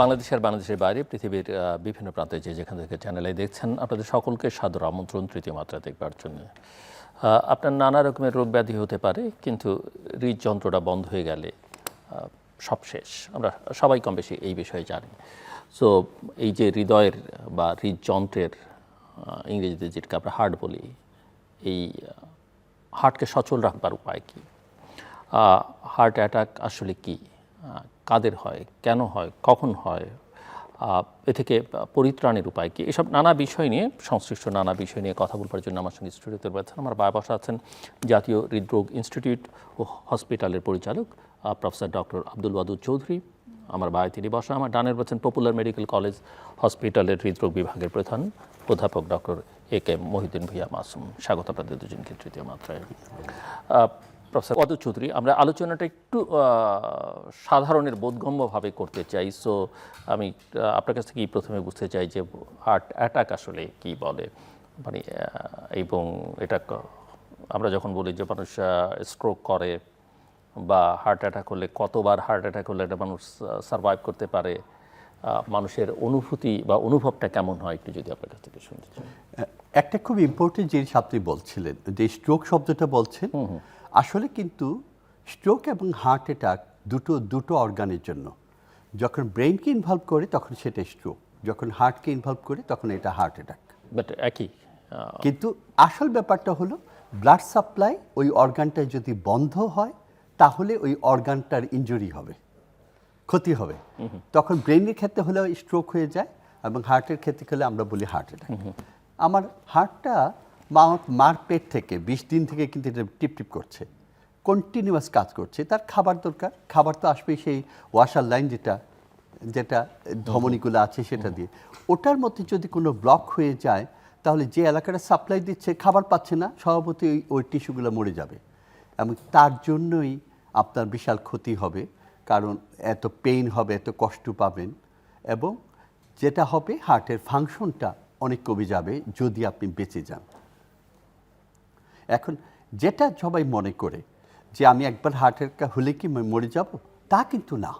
বাংলাদেশের বাইরে পৃথিবীর বিভিন্ন প্রান্তে যেখান থেকে চ্যানেলে দেখছেন আপনাদের সকলকে সাদর আমন্ত্রণ তৃতীয় মাত্রা দেখবার জন্য। আপনার নানা রকমের রোগ ব্যাধি হতে পারে, কিন্তু হৃদযন্ত্রটা বন্ধ হয়ে গেলে সব শেষ। আমরা সবাই কম বেশি এই বিষয়ে জানি। সো এই যে হৃদয়ের বা হৃদযন্ত্রের ইংরেজিতে যেটাকে আমরা হার্ট বলি, এই হার্টকে সচল রাখবার উপায় কী? হার্ট অ্যাটাক আসলে কী, কাদের হয়, কেন হয়, কখন হয়, এ থেকে পরিত্রাণের উপায় কী, এসব নানা বিষয় নিয়ে সংশ্লিষ্ট নানা বিষয় নিয়ে কথা বলবার জন্য আমার সঙ্গে স্টুডিওতে রয়েছেন আমার বসা আছেন জাতীয় হৃদরোগ ইনস্টিটিউট ও হসপিটালের পরিচালক প্রফেসর ডক্টর আব্দুল ওয়াদুদ চৌধুরী। আমার বায়ে তিনি বসা। আমার ডানের রয়েছেন পপুলার মেডিকেল কলেজ হসপিটালের হৃদরোগ বিভাগের প্রধান অধ্যাপক ডক্টর এ কে মহিউদ্দিন ভূঁইয়া মাসুম। স্বাগত আপনাদের দুজনকে তৃতীয় মাত্রায়। প্রফেসর ওয়াদুদ চৌধুরী, আমরা আলোচনাটা একটু সাধারণের বোধগম্যভাবে করতে চাই। সো আমি আপনার কাছ থেকেই প্রথমে বুঝতে চাই যে হার্ট অ্যাটাক আসলে কি বলে, মানে এবং এটা আমরা যখন বলি যে মানুষ স্ট্রোক করে বা হার্ট অ্যাটাক হলে কতবার হার্ট অ্যাটাক হলে একটা মানুষ সারভাইভ করতে পারে, মানুষের অনুভূতি বা অনুভবটা কেমন হয় একটু যদি আপনার কাছ থেকে শুনতে চাই। একটা খুব ইম্পর্টেন্ট জিনিস আপনি বলছিলেন, যে স্ট্রোক শব্দটা বলছেন। আসলে কিন্তু স্ট্রোক এবং হার্ট অ্যাটাক দুটো অর্গানের জন্য। যখন ব্রেনকে ইনভলভ করে তখন সেটা স্ট্রোক, যখন হার্টকে ইনভলভ করে তখন এটা হার্ট অ্যাটাক। বাট একই, কিন্তু আসল ব্যাপারটা হলো ব্লাড সাপ্লাই ওই অর্গানটা যদি বন্ধ হয় তাহলে ওই অর্গানটার ইনজুরি হবে, ক্ষতি হবে। তখন ব্রেনের ক্ষেত্রে হলে স্ট্রোক হয়ে যায় এবং হার্টের ক্ষেত্রে হলে আমরা বলি হার্ট অ্যাটাক। আমার হার্টটা মার পেট থেকে 20 দিন থেকে কিন্তু এটা টিপ টিপ করছে, কন্টিনিউয়াস কাজ করছে। তার খাবার দরকার, খাবার তো আসবেই সেই ওয়াশার লাইন যেটা ধমনীগুলো আছে সেটা দিয়ে। ওটার মধ্যে যদি কোনো ব্লক হয়ে যায় তাহলে যে এলাকাটা সাপ্লাই দিচ্ছে খাবার পাচ্ছে না, স্বভাবতই ওই টিস্যুগুলো মরে যাবে এবং তার জন্যই আপনার বিশাল ক্ষতি হবে। কারণ এত পেইন হবে, এত কষ্ট পাবেন এবং যেটা হবে হার্টের ফাংশনটা অনেক কমে যাবে যদি আপনি বেঁচে যান। এখন যেটা সবাই মনে করে যে আমি একবার হার্ট অ্যাটাক হলে কি মরে যাব, তা কিন্তু না।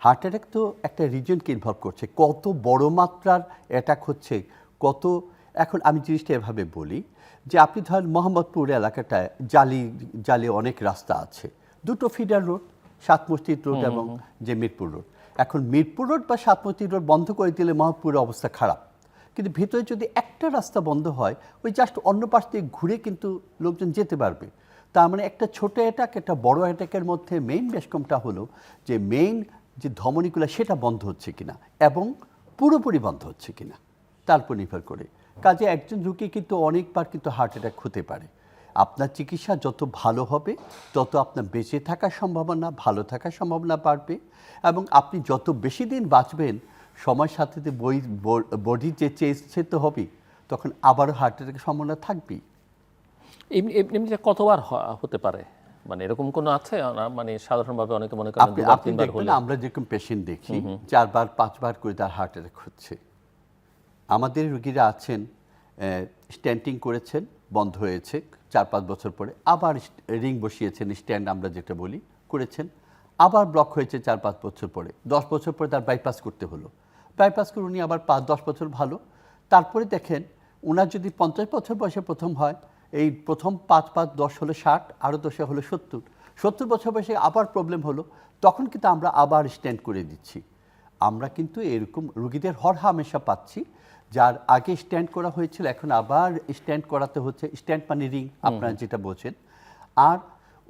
হার্ট অ্যাটাক তো একটা রিজনকে ইনভলভ করছে, কত বড় মাত্রার অ্যাটাক হচ্ছে, কত। এখন আমি জিনিসটা এভাবে বলি যে আপনি ধরেন মোহাম্মদপুর এলাকাটায় জালি অনেক রাস্তা আছে, দুটো ফিডার রোড, সাত মসজিদ রোড এবং যে মিরপুর রোড। এখন মিরপুর রোড বা সাত মসজিদ রোড বন্ধ করে দিলে মোহাম্মদপুরের অবস্থা খারাপ, কিন্তু ভিতরে যদি একটা রাস্তা বন্ধ হয় ওই জাস্ট অন্য পাশ দিয়ে ঘুরে কিন্তু লোকজন যেতে পারবে। তার মানে একটা ছোট অ্যাটাক একটা বড় অ্যাটাকের মধ্যে মেইন বেশকমটা হলো যে মেইন যে ধমনীগুলো সেটা বন্ধ হচ্ছে কিনা এবং পুরোপুরি বন্ধ হচ্ছে কিনা তার উপর নির্ভর করে। কাজে একজন রোগী কিন্তু অনেকবার কিন্তু হার্ট অ্যাটাক হতে পারে। আপনার চিকিৎসা যত ভালো হবে তত আপনার বেঁচে থাকার সম্ভাবনা, ভালো থাকার সম্ভাবনা বাড়বে এবং আপনি যত বেশি দিন বাঁচবেন সময়ের সাথে সাথে বডির যে চেঞ্জ তো হবে, তখন আবারও হার্ট অ্যাটাকের সম্ভাবনা থাকবেই। এমনিতে কতবার হতে পারে, মানে এরকম কোনো আছে? মানে সাধারণভাবে অনেকে মনে করেন আপনি দেখবেন আমরা যেরকম পেশেন্ট দেখি 4বার 5বার করে তার হার্ট অ্যাটাক হচ্ছে। আমাদের রোগীরা আছেন স্ট্যান্টিং করেছেন, বন্ধ হয়েছে 4-5 বছর পরে, আবার রিং বসিয়েছেন, স্ট্যান্ড আমরা যেটা বলি করেছেন, আবার ব্লক হয়েছে 4-5 বছর পরে, 10 বছর পরে তার বাইপাস করতে হলো। বাইপাস করে উনি আবার 5-10 বছর ভালো। তারপরে দেখেন ওনার যদি 50 বছর বয়সে প্রথম হয়, এই প্রথম 5-10 হলো 60, আরও 10 হলো 70 বছর বয়সে আবার প্রবলেম হলো, তখন কিন্তু আমরা আবার স্ট্যান্ড করে দিচ্ছি। আমরা কিন্তু এরকম রুগীদের হরহামেশা পাচ্ছি যার আগে স্ট্যান্ড করা হয়েছিল এখন আবার স্ট্যান্ড করাতে হচ্ছে। স্ট্যান্ড মানে রিং আপনারা যেটা বলছেন। আর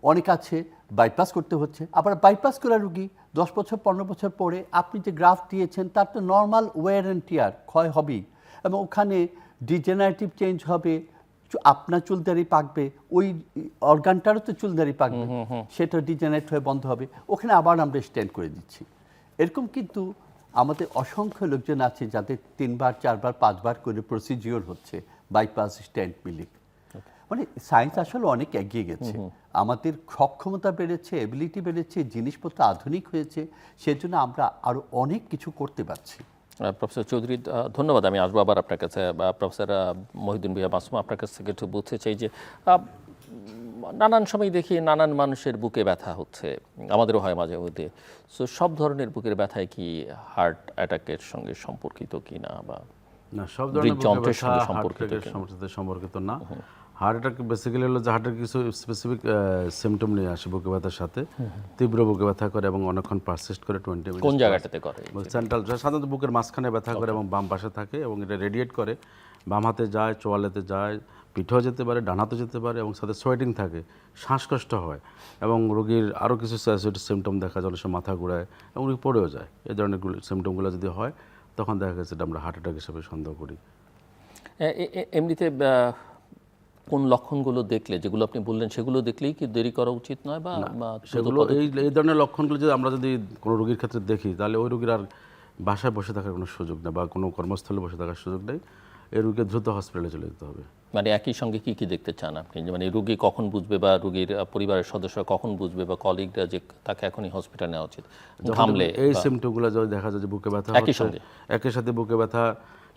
অনেক আছে বাইপাস করতে হচ্ছে, আবার বাইপাস করা রুগী 10 বছর 15 বছর পরে আপনি যে গ্রাফ দিয়েছেন তার তো নর্মাল ওয়্যার অ্যান্ড টিয়ার ক্ষয় হবেই এবং ওখানে ডিজেনারেটিভ চেঞ্জ হবে, আপনার চুলদারি পাকবে, ওই অর্গানটারও তো চুলদারি পাকবে, সেটা ডিজেনারেট হয়ে বন্ধ হবে, ওখানে আবার আমরা স্ট্যান্ড করে দিচ্ছি। এরকম কিন্তু আমাদের অসংখ্য লোকজন আছে যাদের 3বার 4বার 5বার করে প্রসিজিওর হচ্ছে, বাইপাস স্ট্যান্ড মিলে। মানে সায়েন্স আসলে অনেক এগিয়ে গেছে, আমাদের সক্ষমতা বেড়েছে, এবিলিটি বেড়েছে, জিনিসপত্র আধুনিক হয়েছে, সেজন্য আমরা আরও অনেক কিছু করতে পারছি। প্রফেসর চৌধুরী ধন্যবাদ। আমি আসবো আবার আপনার কাছে। প্রফেসর মহিউদ্দিন ভূঁইয়া মাসুম, আপনার কাছ থেকে একটু বুঝতে চাই যে নানান সময় দেখি নানান মানুষের বুকে ব্যথা হচ্ছে, আমাদেরও হয় মাঝে মধ্যে। সো সব ধরনের বুকের ব্যথায় কি হার্ট অ্যাটাকের সঙ্গে সম্পর্কিত কিনা বা না, সব ধরনের বুকের হৃদযন্ত্রের ব্যথা সঙ্গে হার্ট সম্পর্কিত অ্যাটাকের কিনা? সাথে সম্পর্কিত না। হার্ট অ্যাটাক বেসিক্যালি হলো যে হার্টের কিছু স্পেসিফিক সিমটম নিয়ে আসে বুকে ব্যথার সাথে। তীব্র বুকে ব্যথা করে এবং অনেকক্ষণ পারসিস্ট করে 20 মিনিট। কোন জায়গাটাতে করে? সেন্ট্রাল সাধারণত বুকের মাঝখানে ব্যথা করে এবং বাম পাশে থাকে এবং এটা রেডিয়েট করে, বাম হাতে যায়, চোয়ালেতে যায়, পিঠেও যেতে পারে, ডান হাতে যেতে পারে এবং সাথে সোয়েটিং থাকে, শ্বাসকষ্ট হয় এবং রোগীর আরও কিছু সিমটম দেখা যায়, অনেক সময় মাথা ঘোরায় এবং রোগী পড়েও যায়। এই ধরনের সিমটমগুলো যদি হয় তখন দেখা গেছে এটা আমরা হার্ট অ্যাটাক হিসেবে সন্দেহ করি। এমনিতে কোন লক্ষণগুলো দেখলে, যেগুলো আপনি বললেন সেগুলো দেখলেই কি দেরি করা উচিত নয় বা সেগুলো এই ধরনের লক্ষণগুলো যদি আমরা যদি কোনো রোগীর ক্ষেত্রে দেখি তাহলে ওই রোগীর আর বাসায় বসে থাকার কোনো সুযোগ নেই বা কোনো কর্মস্থলে বসে থাকার সুযোগ নেই, এই রোগীকে দ্রুত হসপিটালে চলে যেতে হবে। মানে একই সঙ্গে কি কি দেখতে চান আপনি, যে মানে রোগী কখন বুঝবে বা রোগীর পরিবারের সদস্যরা কখন বুঝবে বা কলিগরা যে তাকে এখনই হসপিটাল নেওয়া উচিত? ঘামলে এই সিমটমগুলো যদি দেখা যায় যে বুকে ব্যথা একই হচ্ছে, সঙ্গে? একই সাথে বুকে ব্যথা,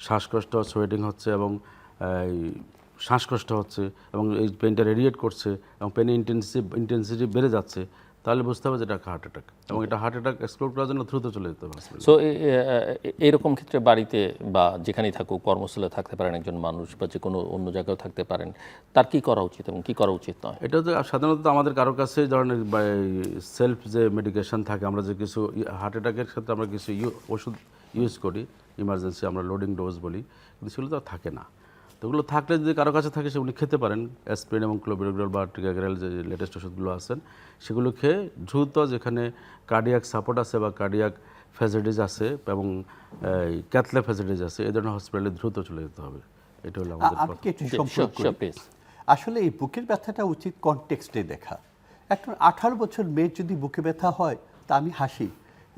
শ্বাসকষ্ট, সোয়েটিং হচ্ছে এবং এই শ্বাসকষ্ট হচ্ছে এবং এই পেনটা রেডিয়েট করছে এবং পেনের ইন্টেন্সিটি বেড়ে যাচ্ছে, তাহলে বুঝতে হবে যে এটা হার্ট অ্যাটাক এবং এটা হার্ট অ্যাটাক এক্সক্লুড করার জন্য দ্রুত চলে যেতে হবে হসপিটালে। সো এরকম ক্ষেত্রে বাড়িতে বা যেখানেই থাকুক, কর্মস্থলে থাকতে পারেন একজন মানুষ বা যে কোনো অন্য জায়গায় থাকতে পারেন, তার কি করা উচিত এবং কি করা উচিত নয়? এটা তো সাধারণত আমাদের কারো কাছে এই ধরনের সেলফ যে মেডিকেশন থাকে, আমরা যে কিছু হার্ট অ্যাটাকের ক্ষেত্রে আমরা কিছু ওষুধ ইউজ করি ইমার্জেন্সি, আমরা লোডিং ডোজ বলি, কিন্তু সেগুলো তো আর থাকে না। তো ওগুলো থাকলে যদি কারো কাছে থাকে সেগুলো খেতে পারেন, অ্যাসপিরিন এবং ক্লোবিগ্রাল বা টিকাগ্রাল যে লেটেস্ট ওষুধগুলো আছেন সেগুলো খেয়ে দ্রুত যেখানে কার্ডিয়াক সাপোর্ট আছে বা কার্ডিয়াক ফ্যাসিলিটিস আছে এবং ক্যাথল্যাব ফ্যাসিলিটিস আছে এই ধরনের হসপিটালে দ্রুত চলে যেতে হবে। এটা হলো আমাদের আমি কথা। কি একটু সম্পর্ক করি? please. আসলে এই বুকের ব্যথাটা উচিত কনটেক্সটে দেখা। একটা 18 বছর মেয়ের যদি বুকে ব্যথা হয় তা আমি হাসি,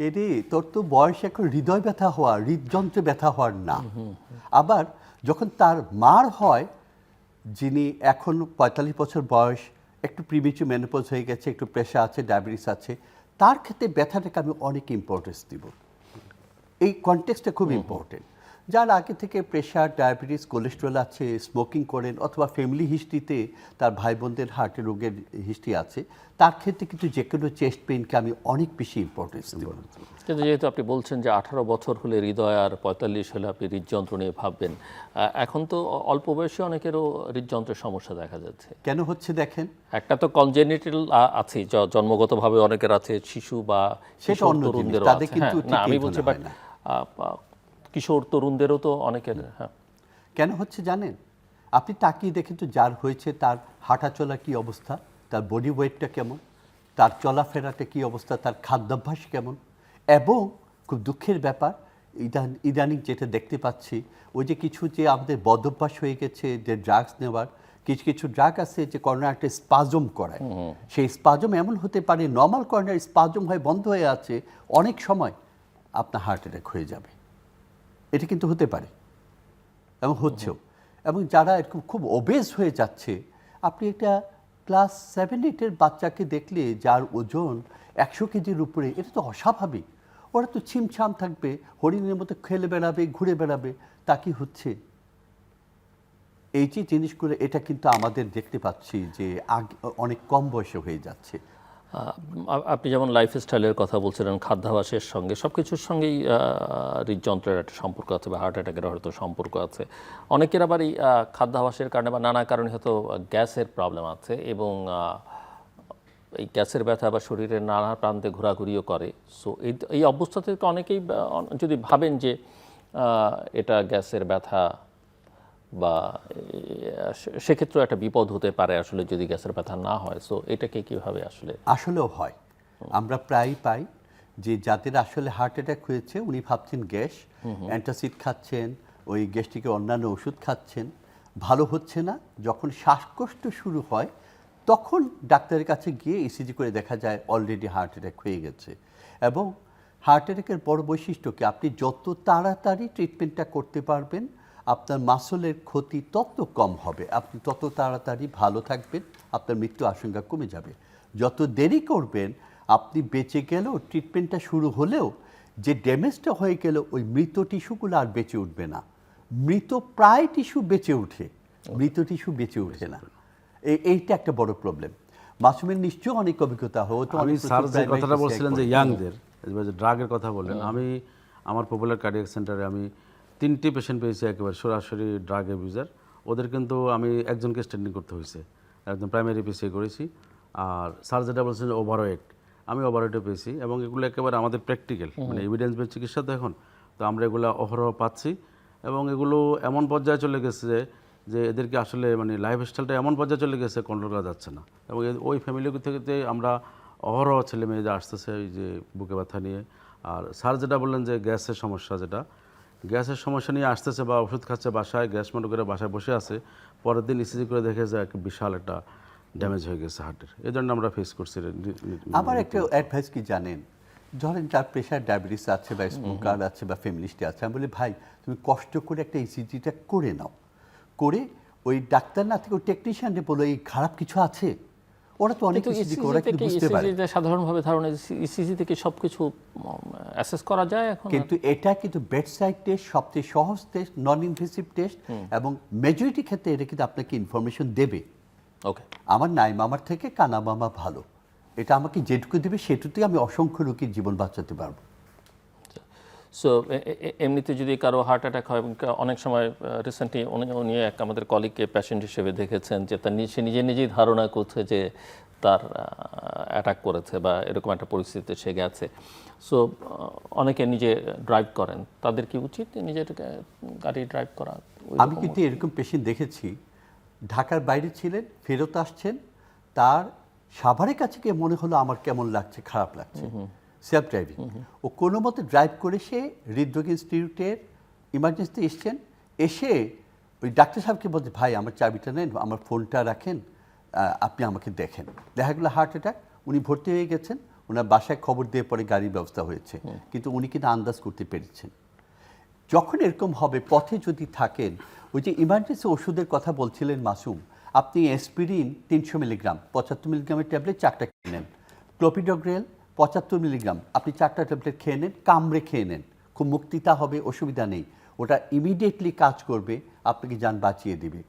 এরে তোর তো বয়স এখন হৃদয় ব্যথা হওয়া, হৃদযন্ত্রে ব্যথা হওয়ার না। আবার যখন তার মার হয়, যিনি এখন 45 বছর বয়স, একটু প্রিমেচুর মেনোপজ হয়ে গেছে, একটু প্রেশার আছে, ডায়াবেটিস আছে, তার ক্ষেত্রে ব্যথাটাকে আমি অনেক ইম্পর্টেন্স দিব। এই কনটেক্সটটা খুব ইম্পর্টেন্ট। যার আগে থেকে প্রেশার, ডায়াবেটিস, কোলেস্ট্রল আছে, স্মোকিং করেন অথবা ফ্যামিলি হিস্ট্রিতে তার ভাই বোনদের হার্টের রোগের হিস্ট্রি আছে, তার ক্ষেত্রে কিন্তু যে কোনো চেস্ট পেইনকে আমি অনেক বেশি ইম্পর্টেন্স দেব। কিন্তু যেহেতু আপনি বলছেন যে 18 বছর হলে হৃদয় আর 45 হলে আপনি হৃদযন্ত্র নিয়ে ভাববেন, এখন তো অল্প বয়সে অনেকেরও হৃদযন্ত্রের সমস্যা দেখা যাচ্ছে। কেন হচ্ছে দেখেন, একটা তো কনজেনিটাল আছে, জন্মগতভাবে অনেকের আছে, শিশু বা সেটা কিশোর অন্য জিনিস, তরুণদেরও তাদের আছে। কিন্তু হ্যাঁ, না ঠিক আমি এইভাবে বলছি হয় বাট না। কিশোর তরুণদেরও তো অনেকের। হ্যাঁ, কেন হচ্ছে জানেন? আপনি তাকিয়ে দেখেন তো যার হয়েছে তার হাঁটা চলা কী অবস্থা, তার বডি ওয়েটটা কেমন, তার চলাফেরাটা কী অবস্থা, তার খাদ্যাভ্যাস কেমন। এবং খুব দুঃখের ব্যাপার, ইদানিং যেটা দেখতে পাচ্ছি, ওই যে কিছু যে আমাদের বদভ্যাস হয়ে গেছে যে ড্রাগস নেওয়ার, কিছু কিছু ড্রাগ আছে যে করোনার একটা স্পাজম করায়। সেই স্পাজম এমন হতে পারে, নর্মাল করোনার স্পাজম হয়ে বন্ধ হয়ে আছে, অনেক সময় আপনার হার্ট অ্যাটাক হয়ে যাবে। এটা কিন্তু হতে পারে এবং হচ্ছেও। এবং যারা এরকম খুব ওবেজ হয়ে যাচ্ছে, আপনি একটা ক্লাস 7-8-এর বাচ্চাকে দেখলে যার ওজন 100 কেজির উপরে, এটা তো অস্বাভাবিক। ওরা তো ছিমছাম থাকবে, হরিণের মতো খেলে বেড়াবে, ঘুরে বেড়াবে, তা কি হচ্ছে? এই যে জিনিসগুলো, এটা কিন্তু আমাদের দেখতে পাচ্ছি যে অনেক কম বয়সে হয়ে যাচ্ছে। আপনি যেমন লাইফস্টাইলের কথা বলছিলেন, খাদ্যাভ্যাসের সঙ্গে সব কিছুর সঙ্গেই হৃদযন্ত্রের একটা সম্পর্ক আছে বা হার্ট অ্যাটাকের হয়তো সম্পর্ক আছে। অনেকের আবার এই খাদ্যাভ্যাসের কারণে বা নানা কারণে হয়তো গ্যাসের প্রবলেম আছে এবং এই গ্যাসের ব্যথা বা শরীরের নানা প্রান্তে ঘোরাঘুরিও করে। সো এই অবস্থা থেকে অনেকেই যদি ভাবেন যে এটা গ্যাসের ব্যথা বা সেক্ষেত্রে একটা বিপদ হতে পারে আসলে যদি গ্যাসের ব্যথা না হয়। সো এটাকে কীভাবে আসলেও হয়, আমরা প্রায়ই পাই যে যাদের আসলে হার্ট অ্যাটাক হয়েছে উনি ভাবছেন গ্যাস, অ্যান্টাসিড খাচ্ছেন, ওই গ্যাস্ট্রিকের অন্যান্য ওষুধ খাচ্ছেন, ভালো হচ্ছে না। যখন শ্বাসকষ্ট শুরু হয় তখন ডাক্তারের কাছে গিয়ে ইসিজি করে দেখা যায় অলরেডি হার্ট অ্যাটাক হয়ে গেছে। এবং হার্ট অ্যাটাকের বড় বৈশিষ্ট্য কি, আপনি যত তাড়াতাড়ি ট্রিটমেন্টটা করতে পারবেন আপনার মাসলের ক্ষতি তত কম হবে, আপনি তত তাড়াতাড়ি ভালো থাকবেন, আপনার মৃত্যু আশঙ্কা কমে যাবে। যত দেরি করবেন, আপনি বেঁচে গেলেও ট্রিটমেন্টটা শুরু হলেও যে ড্যামেজটা হয়ে গেল ওই মৃত টিস্যুগুলো আর বেঁচে উঠবে না। মৃত প্রায় টিস্যু বেঁচে ওঠে, মৃত টিস্যু বেঁচে ওঠে না। এইটা একটা বড় প্রবলেম। মাসুমের নিশ্চয়ই অনেক অভিজ্ঞতা হয়, ও তো আমি অনেক স্যার প্রচুর যে primary কথাটা PCI বলছিলেন যে করে। ইয়াংদের ড্রাগের কথা বললেন, আমি আমার পপুলার কার্ডিয়াক সেন্টারে আমি 3টি পেশেন্ট পেয়েছি একেবারে সরাসরি ড্রাগ অ্যাবিউজার। ওদের কিন্তু আমি একজনকে স্ট্যান্ডিং করতে হয়েছে, একদম প্রাইমারি পিসিআই করেছি। আর স্যার যেটা বলছেন যে ওভারওয়েট, আমি ওভারওয়েটে পেয়েছি, এবং এগুলো একেবারে আমাদের প্র্যাকটিক্যাল, মানে এভিডেন্স বেস চিকিৎসা তো এখন, তো আমরা এগুলো অহরহ পাচ্ছি। এবং এগুলো এমন পর্যায়ে চলে গেছে যে এদেরকে আসলে মানে লাইফস্টাইলটা এমন পর্যায়ে চলে গেছে, কন্ট্রোল করা যাচ্ছে না। এবং ওই ফ্যামিলি থেকে আমরা অহরহ ছেলে মেয়ে যে আসতেছে এই যে বুকে ব্যথা নিয়ে। আর স্যার যেটা বললেন যে গ্যাসের সমস্যা, যেটা গ্যাসের সমস্যা নিয়ে আসতেছে বা ওষুধ খাচ্ছে বাসায়, গ্যাস মনে করে বাসায় বসে আছে, পরের দিন ইসিজি করে দেখে যে একটা বিশাল একটা ড্যামেজ হয়ে গেছে হার্টের। এই জন্য আমরা ফেস করছি। আমার একটা অ্যাডভাইস কি জানেন, ধরেন যার প্রেশার ডায়াবেটিস আছে বা স্মোকার আছে বা ফ্যামিলিস্টে আছে, আমি বলি ভাই তুমি কষ্ট করে একটা ইসিজিটা করে নাও, করে ওই ডাক্তার না থেকে ওই টেকনিশিয়ানকে বলো এই খারাপ কিছু আছে, ওরা তো অনেক ইসিজি করে, ওরা কিন্তু বুঝতে পারে। সাধারণভাবে ধারণা ইসিজি থেকে সবকিছু অ্যাসেস করা যায় এখন। কিন্তু এটা কিন্তু বেডসাইড টেস্ট সবচেয়ে সহজ টেস্ট, নন ইনভেসিভ টেস্ট, এবং মেজরিটি ক্ষেত্রে এটা কিন্তু আপনাকে ইনফরমেশন দেবে। ওকে, আমার নাই মামার থেকে কানা মামা ভালো, এটা আমাকে যেটুকু দেবে সেটুকুই আমি অসংখ্য রোগীর জীবন বাঁচাতে পারবো। সো এমনিতে যদি কারো হার্ট অ্যাটাক হয়, অনেক সময় রিসেন্টলি উনি এক আমাদের কলিগকে পেশেন্ট হিসেবে দেখেছেন যে তার সে নিজেই ধারণা করছে যে তার অ্যাটাক করেছে বা এরকম একটা পরিস্থিতিতে সে গেছে। সো অনেকে নিজে ড্রাইভ করেন, তাদের কি উচিত নিজের গাড়ি ড্রাইভ করা? আমি কিন্তু এরকম পেশেন্ট দেখেছি, ঢাকার বাইরে ছিলেন, ফেরত আসছেন, তার সাভারের কাছে গিয়ে মনে হলো আমার কেমন লাগছে, খারাপ লাগছে, সেলফ ড্রাইভিং। ও কোনো মতে ড্রাইভ করে সে হৃদরোগ ইনস্টিটিউটের ইমার্জেন্সিতে এসছেন, এসে ওই ডাক্তার সাহেবকে বলছে ভাই আমার চাবিটা নেন, আমার ফোনটা রাখেন, আপনি আমাকে দেখেন। দেখা গেলো হার্ট অ্যাটাক, উনি ভর্তি হয়ে গেছেন, ওনার বাসায় খবর দিয়ে পরে গাড়ির ব্যবস্থা হয়েছে, কিন্তু উনি কিন্তু আন্দাজ করতে পেরেছেন। যখন এরকম হবে, পথে যদি থাকেন, ওই যে ইমার্জেন্সি ওষুধের কথা বলছিলেন মাসুম, আপনি অ্যাসপিরিন 300 মিলিগ্রাম 75 মিলিগ্রামের ট্যাবলেট 4টা খেয়ে নেন, ক্লোপিডোগ্রেল 75 মিলিগ্রাম আপনি 4টা ট্যাবলেট খেয়ে নেন, কামড়ে খেয়ে নেন, খুব মুক্তিতা হবে, অসুবিধা নেই, ওটা ইমিডিয়েটলি কাজ করবে, আপনাকে যান বাঁচিয়ে দিবে।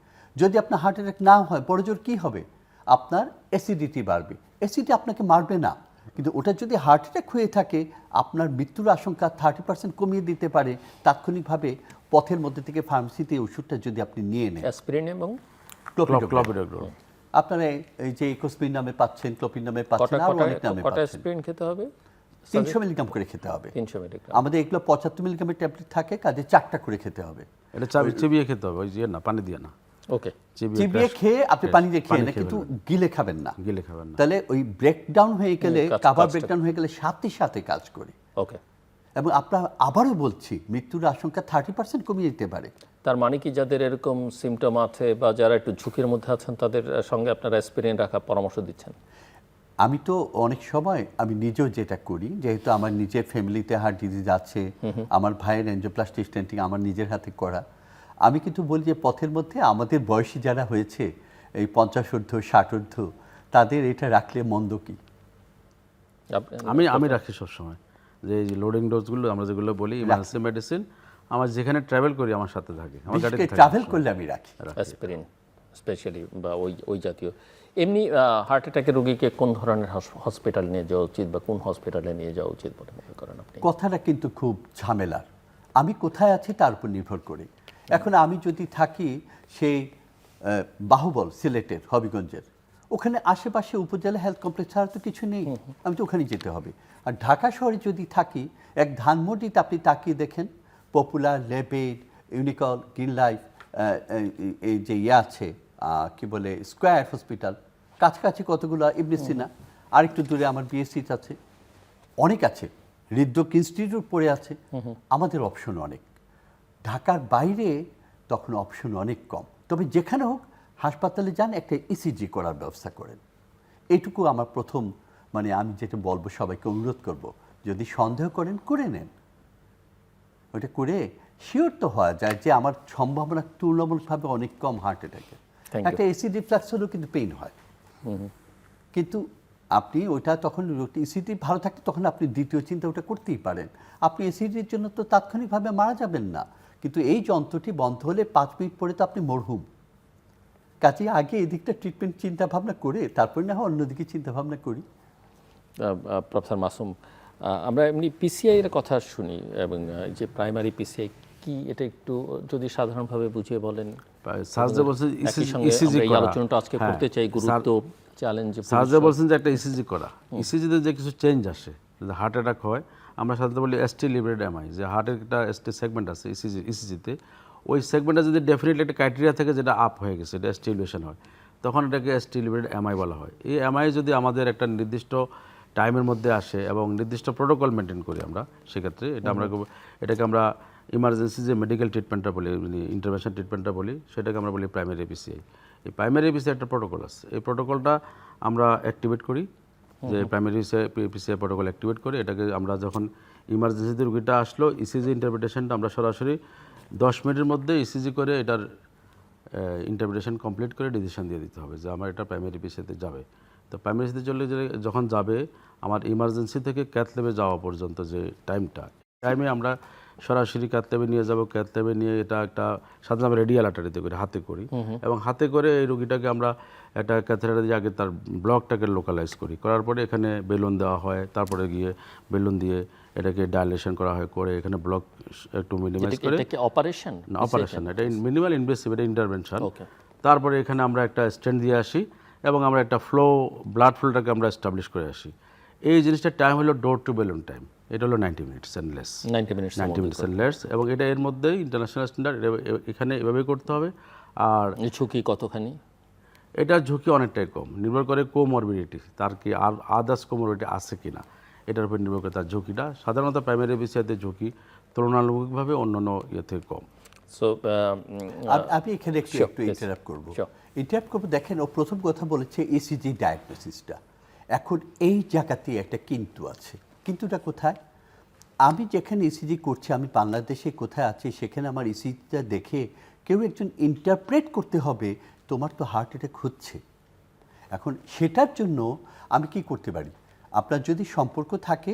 যদি আপনার হার্ট অ্যাটাক না হয়, বড় জোর কী হবে, আপনার অ্যাসিডিটি বাড়বে। অ্যাসিডিটি আপনাকে মারবে না, কিন্তু ওটা যদি হার্ট অ্যাটাক হয়ে থাকে আপনার মৃত্যুর আশঙ্কা 30% কমিয়ে দিতে পারে তাৎক্ষণিকভাবে, পথের মধ্যে থেকে ফার্মেসিতে ওষুধটা যদি আপনি নিয়ে নেন। অ্যাসপিরিন এবং ক্লোপিডোগ্রেল আপনারা এই যে ইকোস্পিন নামে পাচ্ছেন, ক্লোপিন নামে পাচ্ছেন, আর অনেক নামে কটা পাচ্ছেন। অ্যাসপিরিন খেতে হবে? 300 মিলিগ্রাম করে খেতে হবে। 300 মিলিগ্রাম। আমাদের এগুলো 75 মিলিগ্রামের ট্যাবলেট থাকে, কাজে 4টা করে খেতে হবে। এটা চিবিয়ে খেতে হবে, ওই যে না পানি দিয়ে না, ওকে, চিবিয়ে খেয়ে আপনি পানি দিয়ে খেয়ে নেন, কিন্তু গিলে খাবেন না, গিলে খাবেন না। তাহলে ওই ব্রেকডাউন হয়ে গেলে, কাভার কাজটা- ব্রেকডাউন হয়ে গেলে সাথে সাথে কাজ করে। ওকে। এবং আপনার আবারও বলছি, মৃত্যুর আশঙ্কা 30% কমিয়ে দিতে পারে। তার মানে কি যাদের এরকম সিমটম আছে বা যারা একটু ঝুঁকির মধ্যে আছেন তাদের সঙ্গে আপনারা অ্যাসপিরিন রাখার পরামর্শ দিচ্ছেন? আমি তো অনেক সময় আমি নিজেও যেটা করি, যেহেতু আমার নিজের ফ্যামিলিতে হার্ট ডিজিজ আছে, আমার ভাইয়ের এনজিওপ্লাস্টি স্টেন্টিং আমার নিজের হাতে করা, আমি কিন্তু বলি যে পথের মধ্যে আমাদের বয়সী যারা হয়েছে, এই 50 ঊর্ধ্ব 60 ঊর্ধ্ব, তাদের এটা রাখলে মন্দ কি? আমি রাখি সবসময়, যে এই যে লোডিং ডোজগুলো আমরা যেগুলো বলি ইমার্জেন্সি মেডিসিন, আমার যেখানে ট্রাভেল করি আমার সাথে থাকে, আমার গাড়িতে থাকে। ট্রাভেল করলে আমি রাখি অ্যাসপিরিন স্পেশালি বা ওই জাতীয়। এমনি হার্ট অ্যাটাকের রোগীকে কোন ধরনের হসপিটাল নিয়ে যাওয়া উচিত বা কোন হসপিটালে নিয়ে যাওয়া উচিত বলে মনে করেন আপনি? কথাটা কিন্তু খুব ঝামেলার, আমি কোথায় আছি তার উপর নির্ভর করে। এখন আমি যদি থাকি সেই বাহুবল সিলেটের হবিগঞ্জের, ওখানে আশেপাশে উপজেলা হেলথ কমপ্লেক্স ছাড়া তো কিছু নেই, আমি তো ওখানে যেতে হবে। আর ঢাকা শহরে যদি থাকি, এক ধানমন্ডিতে আপনি তাকিয়ে দেখেন, পপুলার, লেবেড, ইউনিকল, গ্রিন লাইফ, এই যে আছে কি বলে স্কোয়ার হসপিটাল, কাছাকাছি কতগুলো, ইবনে সিনা, আরেকটু দূরে আমার বিএসসিট আছে, অনেক আছে, হৃদরোগ ইনস্টিটিউট পড়ে আছে। আমাদের অপশন অনেক, ঢাকার বাইরে তখন অপশন অনেক কম। তবে যেখানে হোক হাসপাতালে যান, একটা ইসিজি করার ব্যবস্থা করেন। এইটুকু আমার প্রথম, মানে আমি যেটা বলবো সবাইকে অনুরোধ করব, যদি সন্দেহ করেন করে নেন, ওইটা করে শিওর তো হওয়া যায় যে আমার সম্ভাবনা তুলনামূলকভাবে অনেক কম হার্ট অ্যাটাকের। একটা এসিড রিফ্লাক্স হলেও কিন্তু পেইন হয়, কিন্তু আপনি ওইটা তখন এসিডি ভালো থাকলে তখন আপনি দ্বিতীয় চিন্তা ওটা করতেই পারেন। আপনি এসিডির জন্য তো তাৎক্ষণিকভাবে মারা যাবেন না, কিন্তু এই যন্ত্রটি বন্ধ হলে 5 মিনিট পরে তো আপনি মরহুম। কাজে আগে এদিকটা ট্রিটমেন্ট চিন্তা ভাবনা করে তারপরে না হয় অন্যদিকে চিন্তা ভাবনা করি। প্রফেসর মাসুম, আমরা এমনি পিসিআই এর কথা শুনি এবং যে প্রাইমারি পিসিআই কি, এটা একটু যদি সাধারণভাবে বুঝিয়ে বলেন। সার্জে বলছেন একই সঙ্গে ইসিজি আমরা এই করা। আলোচনাটা আজকে হ্যাঁ, করতে চাই, গুরুত্ব, চ্যালেঞ্জ। সার্জে বলছেন যে একটা ইসিজি করা, ইসিজিতে যে কিছু চেঞ্জ আসে, যদি হার্ট অ্যাটাক হয়, আমরা সাধারণত বলি এসটি লিভারেড এমআই, যে হার্টের একটা এসটি সেগমেন্ট আছে ইসিজিতে, ওই সেগমেন্টটা যদি ডেফিনেটলি একটা ক্রাইটেরিয়া থেকে যেটা আপ হয়ে গেছে, এটা এসটি এলিভেশন হয়, তখন এটাকে এসটি লিভারেড এমআই বলা হয়। এই এমআই যদি আমাদের একটা নির্দিষ্ট টাইমের মধ্যে আসে এবং নির্দিষ্ট প্রোটোকল মেনটেন করি আমরা, সেক্ষেত্রে এটাকে আমরা ইমার্জেন্সি যে মেডিকেল ট্রিটমেন্টটা বলি, ইন্টারভেনশন ট্রিটমেন্টটা বলি, সেটাকে আমরা বলি প্রাইমারি পিসিআই। এই প্রাইমারি পিসিআই একটা প্রোটোকল আছে, এই প্রোটোকলটা আমরা অ্যাক্টিভেট করি, যে প্রাইমারি পিসিআই প্রোটোকল অ্যাক্টিভেট করে এটাকে আমরা যখন ইমার্জেন্সিতে রুগীটা আসলো, ইসিজি ইন্টারপ্রিটেশনটা আমরা সরাসরি 10 মিনিটের মধ্যে ইসিজি করে এটার ইন্টারপ্রিটেশন কমপ্লিট করে ডিসিশন দিয়ে দিতে হবে যে আমার এটা প্রাইমারি পিসিআইতে যাবে। তো প্রাইমারি পিসিআইতে চলে যখন যাবে, আমার ইমার্জেন্সি থেকে ক্যাথ ল্যাবে যাওয়া পর্যন্ত যে টাইমে আমরা সরাসরি ক্যাথ ল্যাবে নিয়ে যাব। ক্যাথ ল্যাবে নিয়ে এটা একটা সাধারণত আমরা রেডিয়াল আর্টারিতে করি, হাতে করি, এবং হাতে করে এই রোগীটাকে আমরা একটা ক্যাথেটার দিয়ে আগে তার ব্লকটাকে লোকালাইজ করি, করার পরে এখানে বেলুন দেওয়া হয়, তারপরে গিয়ে বেলুন দিয়ে এটাকে ডাইলেশন করা হয়, করে এখানে ব্লক একটু মিনিমাইজ করে। এটা কি অপারেশন? না, অপারেশন, এটা মিনিমাল ইনভেসিভ, এটা ইন্টারভেনশন। তারপরে এখানে আমরা একটা স্টেন্ট দিয়ে আসি এবং আমরা একটা ব্লাড ফ্লোটাকে আমরা এস্টাবলিশ করে আসি। এই জিনিসটার টাইম হলো ডোর টু বেলুন টাইম, এটা হলো 90 minutes and less. 90 minutes and less, এবং এটা এর মধ্যেই ইন্টারন্যাশনাল স্ট্যান্ডার্ড, এখানে এভাবেই করতে হবে। আর ঝুঁকি কতখানি? এটার ঝুঁকি অনেকটাই কম, নির্ভর করে কোমরবিডিটি, তার কি আর আদার্স কোমরবিডিটি আছে কি না, এটার উপর নির্ভর করে তার ঝুঁকিটা। সাধারণত প্রাইমারি পিসিআইতে ঝুঁকি তুলনামূলকভাবে অন্যান্য ইয়ে থেকে কম। সো আমি এখানে একটু ইন্টারাপ্ট করবো। দেখেন, ও প্রথম কথা বলেছে ইসিজি ডায়াগনোসিসটা। এখন এই জায়গাতেই একটা কিন্তু আছে। কিন্তুটা কোথায়? আমি যেখানে ইসিজি করছি, আমি বাংলাদেশে কোথায় আছি, সেখানে আমার ইসিজিটা দেখে কেউ একজন ইন্টারপ্রেট করতে হবে তোমার তো হার্ট অ্যাটাক হচ্ছে। এখন সেটার জন্য আমি কি করতে পারি? আপনার যদি সম্পর্ক থাকে,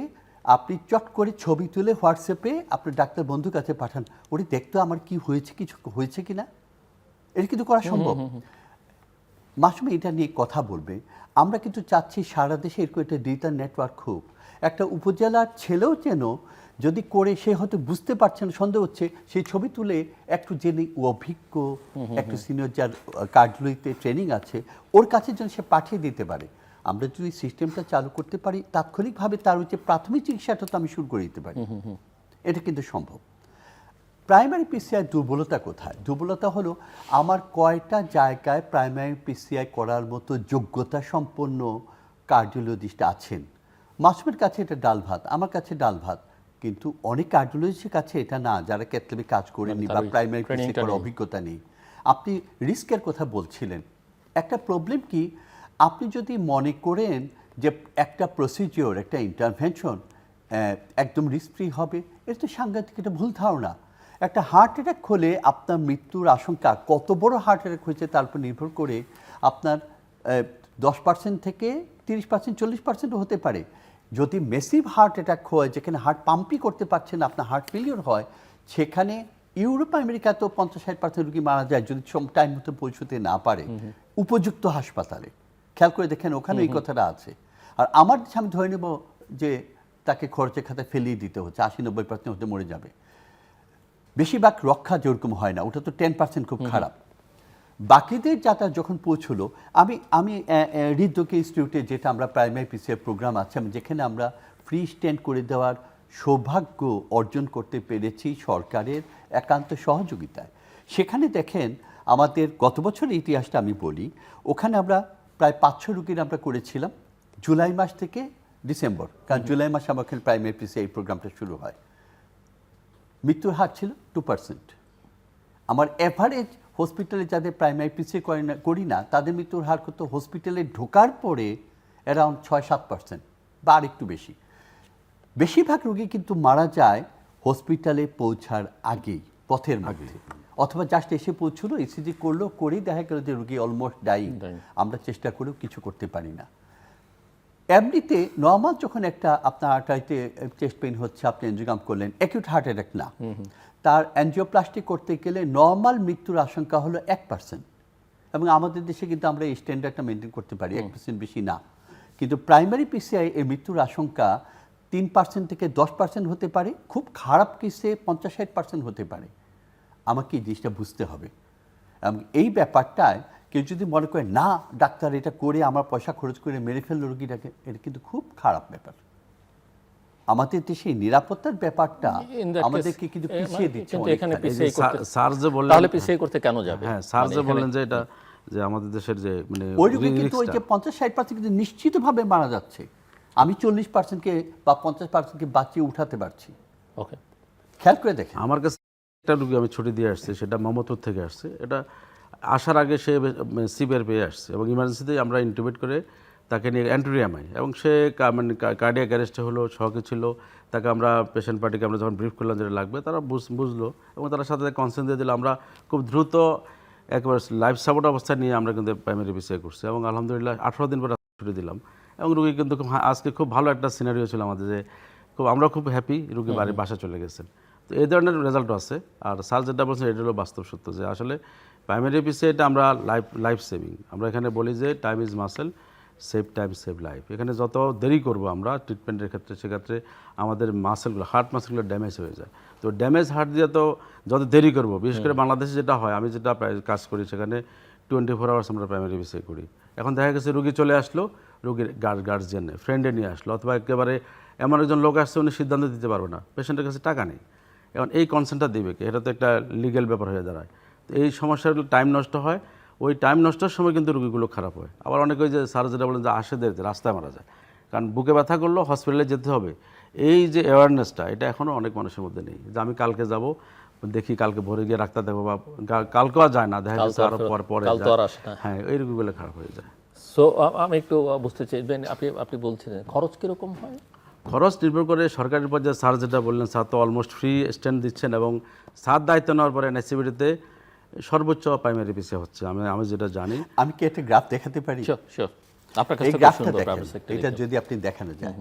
আপনি চট করে ছবি তুলে হোয়াটসঅ্যাপে আপনার ডাক্তার বন্ধুর কাছে পাঠান, ওরে দেখতো আমার কি হয়েছে, কিছু হয়েছে কি না। এটা কিন্তু করা সম্ভব। মাসুমে এটা নিয়ে কথা বলবে। আমরা কিন্তু চাচ্ছি সারা দেশে এরকম একটা ডিজিটাল নেটওয়ার্ক হোক। একটা উপজেলার ছেলেও যেন যদি করে, সে হয়তো বুঝতে পারছে না, সন্দেহ হচ্ছে, সেই ছবি তুলে একটু জেনে অভিজ্ঞ একটু সিনিয়র যার কার্ডিওলজিতে ট্রেনিং আছে, ওর কাছে যেন সে পাঠিয়ে দিতে পারে। আমরা যদি সিস্টেমটা চালু করতে পারি, তাৎক্ষণিকভাবে তার হচ্ছে প্রাথমিক চিকিৎসাটা তো আমি শুরু করে দিতে পারি। এটা কিন্তু সম্ভব। প্রাইমারি পিসিআই দুর্বলতা কোথায়? দুর্বলতা হলো আমার কয়টা জায়গায় প্রাইমারি পিসিআই করার মতো যোগ্যতা সম্পন্ন কার্ডিওলজিস্ট আছেন। মাসুমের কাছে এটা ডাল ভাত, আমার কাছে ডাল ভাত, কিন্তু অনেক কার্ডিওলজিস্টের কাছে এটা না, যারা ক্যাথলেবে কাজ করেনি বা প্রাইমারি পিসিআই করার অভিজ্ঞতা নেই। আপনি রিস্কের কথা বলছিলেন। একটা প্রবলেম কি, আপনি যদি মনে করেন যে একটা প্রসিজিওর, একটা ইন্টারভেনশন একদম রিস্ক ফ্রি হবে, এটা তো সাংঘাতিক, এটা ভুল ধারণা। একটা হার্ট অ্যাটাক হলে আপনার মৃত্যুর আশঙ্কা, কত বড় হার্ট অ্যাটাক হয়েছে তার উপর নির্ভর করে আপনার 10% থেকে 30%, 40% হতে পারে। যদি মেসিভ হার্ট অ্যাটাক হয়, যেখানে হার্ট পাম্পই করতে পারছে না, আপনার হার্ট ফেলিওর হয়, সেখানে ইউরোপ আমেরিকা তো 50-60% রোগী মারা যায় যদি টাইম মতো পৌঁছতে না পারে উপযুক্ত হাসপাতালে। খেয়াল করে দেখেন, ওখানে এই কথাটা আছে। আর আমার দেশে আমি ধরে নেব যে তাকে খরচের খাতায় ফেলিয়ে দিতে হচ্ছে, 80-90% হতে মরে যাবে। বেশিরভাগ রক্ষা যেরকম হয় না, ওটা তো 10% খুব খারাপ। বাকিদের যাতা যখন পৌঁছলো, আমি হৃদরোগ ইনস্টিটিউটে, যেটা আমরা প্রাইমারি পিসিআই প্রোগ্রাম আছে, যেখানে আমরা ফ্রি স্ট্যান্ড করে দেওয়ার সৌভাগ্য অর্জন করতে পেরেছি সরকারের একান্ত সহযোগিতায়। সেখানে দেখেন, আমাদের গত বছরের ইতিহাসটা আমি বলি, ওখানে আমরা প্রায় 500 রুগীর আমরা করেছিলাম জুলাই মাস থেকে ডিসেম্বর, কারণ জুলাই মাসে আমার ওখানে প্রাইমারি পিসিআই প্রোগ্রামটা শুরু হয়। মৃত্যুর হার ছিল 2%। আমার এভারেজ হসপিটালে যাদের প্রাইমারি পিসিআই করি না, তাদের মৃত্যুর হার কত, হসপিটালে ঢোকার পরে অ্যারাউন্ড 6-7% বা আর একটু বেশি। বেশিরভাগ রোগী কিন্তু মারা যায় হসপিটালে পৌঁছার আগেই, পথের মধ্যে, অথবা জাস্ট এসে পৌঁছলো, ইসিজি করলো, করেই দেখা গেল যে রোগী অলমোস্ট ডাইং। আমরা চেষ্টা করেও কিছু করতে পারি না। এমনিতে নর্মাল যখন একটা আপনার আর্টারিতে চেস্ট পেইন হচ্ছে, আপনি এনজিওগ্রাম করলেন, অ্যাকিউট হার্ট অ্যাটাক না, তার অ্যানজিওপ্লাস্টি করতে গেলে নর্মাল মৃত্যুর আশঙ্কা হলো 1%। এবং আমাদের দেশে কিন্তু আমরা এই স্ট্যান্ডার্ডটা মেনটেন করতে পারি, 1% বেশি না। কিন্তু প্রাইমারি পিসিআই এর মৃত্যুর আশঙ্কা 3% থেকে 10% হতে পারে, খুব খারাপ কেসে 50-60% হতে পারে। আমাকে এই জিনিসটা বুঝতে হবে। এবং এই ব্যাপারটায় কেউ যদি মনে করে না ডাক্তার এটা করে আমার পয়সা খরচ করে মেরে ফেললো রোগীটাকে, এটা কিন্তু খুব খারাপ ব্যাপার। আমাদের দেশে নিরাপত্তার ব্যাপারটা In that case, আমাদেরকে কিন্তু পিছিয়ে দিচ্ছে কিন্তু এখানে অনেকখানি। পিছিয়ে করতে- স্যার যে বললেন, তাহলে পিছিয়ে করতে কেন যাবে? হ্যাঁ স্যার মানে যে এখানে- বললেন যে এটা যে আমাদের দেশের যে মানে ওই রোগী কিন্তু ওই risk যে টা- 50-60% কিন্তু নিশ্চিতভাবে মারা যাচ্ছে। আমি 40%কে বা 50%কে বাঁচিয়ে উঠাতে পারছি। ওকে, খেয়াল করে দেখেন। আমার কাছে একটা রুগী আমি ছুটি দিয়ে আসছি, সেটা মোহাম্মদপুর থেকে আসছে। এটা আসার আগে সে সিভিয়ার পেয়ে আসছে এবং ইমার্জেন্সিতেই আমরা ইন্টিউবেট করে তাকে নিয়ে অ্যান্টোরিয়ামাই, এবং সে মানে কার্ডিয়াক অ্যারেস্টে হলো, শকে ছিল। তাকে আমরা পেশেন্ট পার্টিকে আমরা যখন ব্রিফ করলাম যেটা লাগবে, তারা বুঝলো এবং তার সাথে কনসেন্ট দিয়ে দিল। আমরা খুব দ্রুত একবার লাইফ সাপোর্ট অবস্থায় নিয়ে আমরা কিন্তু প্রাইমারি পিসিআই করছি এবং আলহামদুলিল্লাহ 18 দিন পরে ছুটি দিলাম এবং রুগী কিন্তু খুব আজকে খুব ভালো একটা সিনারিও ছিল আমাদের, যে আমরা খুব হ্যাপি রুগী বাসা চলে গেছেন। তো এই ধরনের রেজাল্টও আছে। আর স্যার যেটা বলছেন এটা হলো বাস্তব সত্য, যে আসলে প্রাইমারি পিসিআইটা আমরা লাইফ সেভিং। আমরা এখানে বলি যে time is muscle, save time save life. এখানে যত দেরি করব আমরা ট্রিটমেন্টের ক্ষেত্রে, সেক্ষেত্রে আমাদের মাসেলগুলো, হার্ট মাসেলগুলো ড্যামেজ হয়ে যায়। তো ড্যামেজ হার্ট দিয়ে তো যত দেরি করব, বিশেষ করে বাংলাদেশে যেটা হয়, আমি যেটা কাজ করি সেখানে 24 আওয়ার্স আমরা প্রাইমারি পিসিআই করি। এখন দেখা গেছে রুগী চলে আসলো, রুগীর গার্জিয়ান নেই, ফ্রেন্ডে নিয়ে আসলো, অথবা একেবারে এমন একজন লোক আসছে উনি সিদ্ধান্ত দিতে পারবে না, পেশেন্টের কাছে টাকা নেই। এখন এই কনসেন্টটা দিবে কি? এটা তো একটা লিগ্যাল ব্যাপার হয়ে দাঁড়ায়। তো এই সমস্যাগুলো টাইম নষ্ট হয়, ওই টাইম নষ্টের সময় কিন্তু রুগীগুলো খারাপ হয়। আবার অনেকে ওই যে স্যার যেটা বলেন যে আসে দেরিতে রাস্তায় মারা যায়, কারণ বুকে ব্যথা করলেও হসপিটালে যেতে হবে, এই যে অ্যাওয়ারনেসটা, এটা এখনও অনেক মানুষের মধ্যে নেই। যে আমি কালকে যাব, দেখি কালকে ভোরে গিয়ে ডাক্তার দেখবো, বা কালকেও আর যায় না, দেখা যাচ্ছে আরও পরে কাল তো আর আসে না। হ্যাঁ, এই রুগীগুলো খারাপ হয়ে যায়। সো আমি একটু বুঝতে চাই, আপনি বলছিলেন খরচ কিরকম হয়? খরচ নির্ভর করে সরকারের পর্যায়ে। স্যার যেটা বললেন, স্যার তো অলমোস্ট ফ্রি স্ট্যান্ড দিচ্ছেন এবং স্যার দায়িত্ব নেওয়ার পরে এনএসসিবিটিতে সর্বোচ্চ প্রাইমারি পিসিআই হচ্ছে, আমি যেটা জানি। আমি কি একটা গ্রাফ দেখাতে পারি? শিওর শিওর, আপনার কাছে এই খুব গ্রাফটা সুন্দর দেখেন, প্রাইভেট সেক্টর। এটা যদি আপনি দেখানো যায়,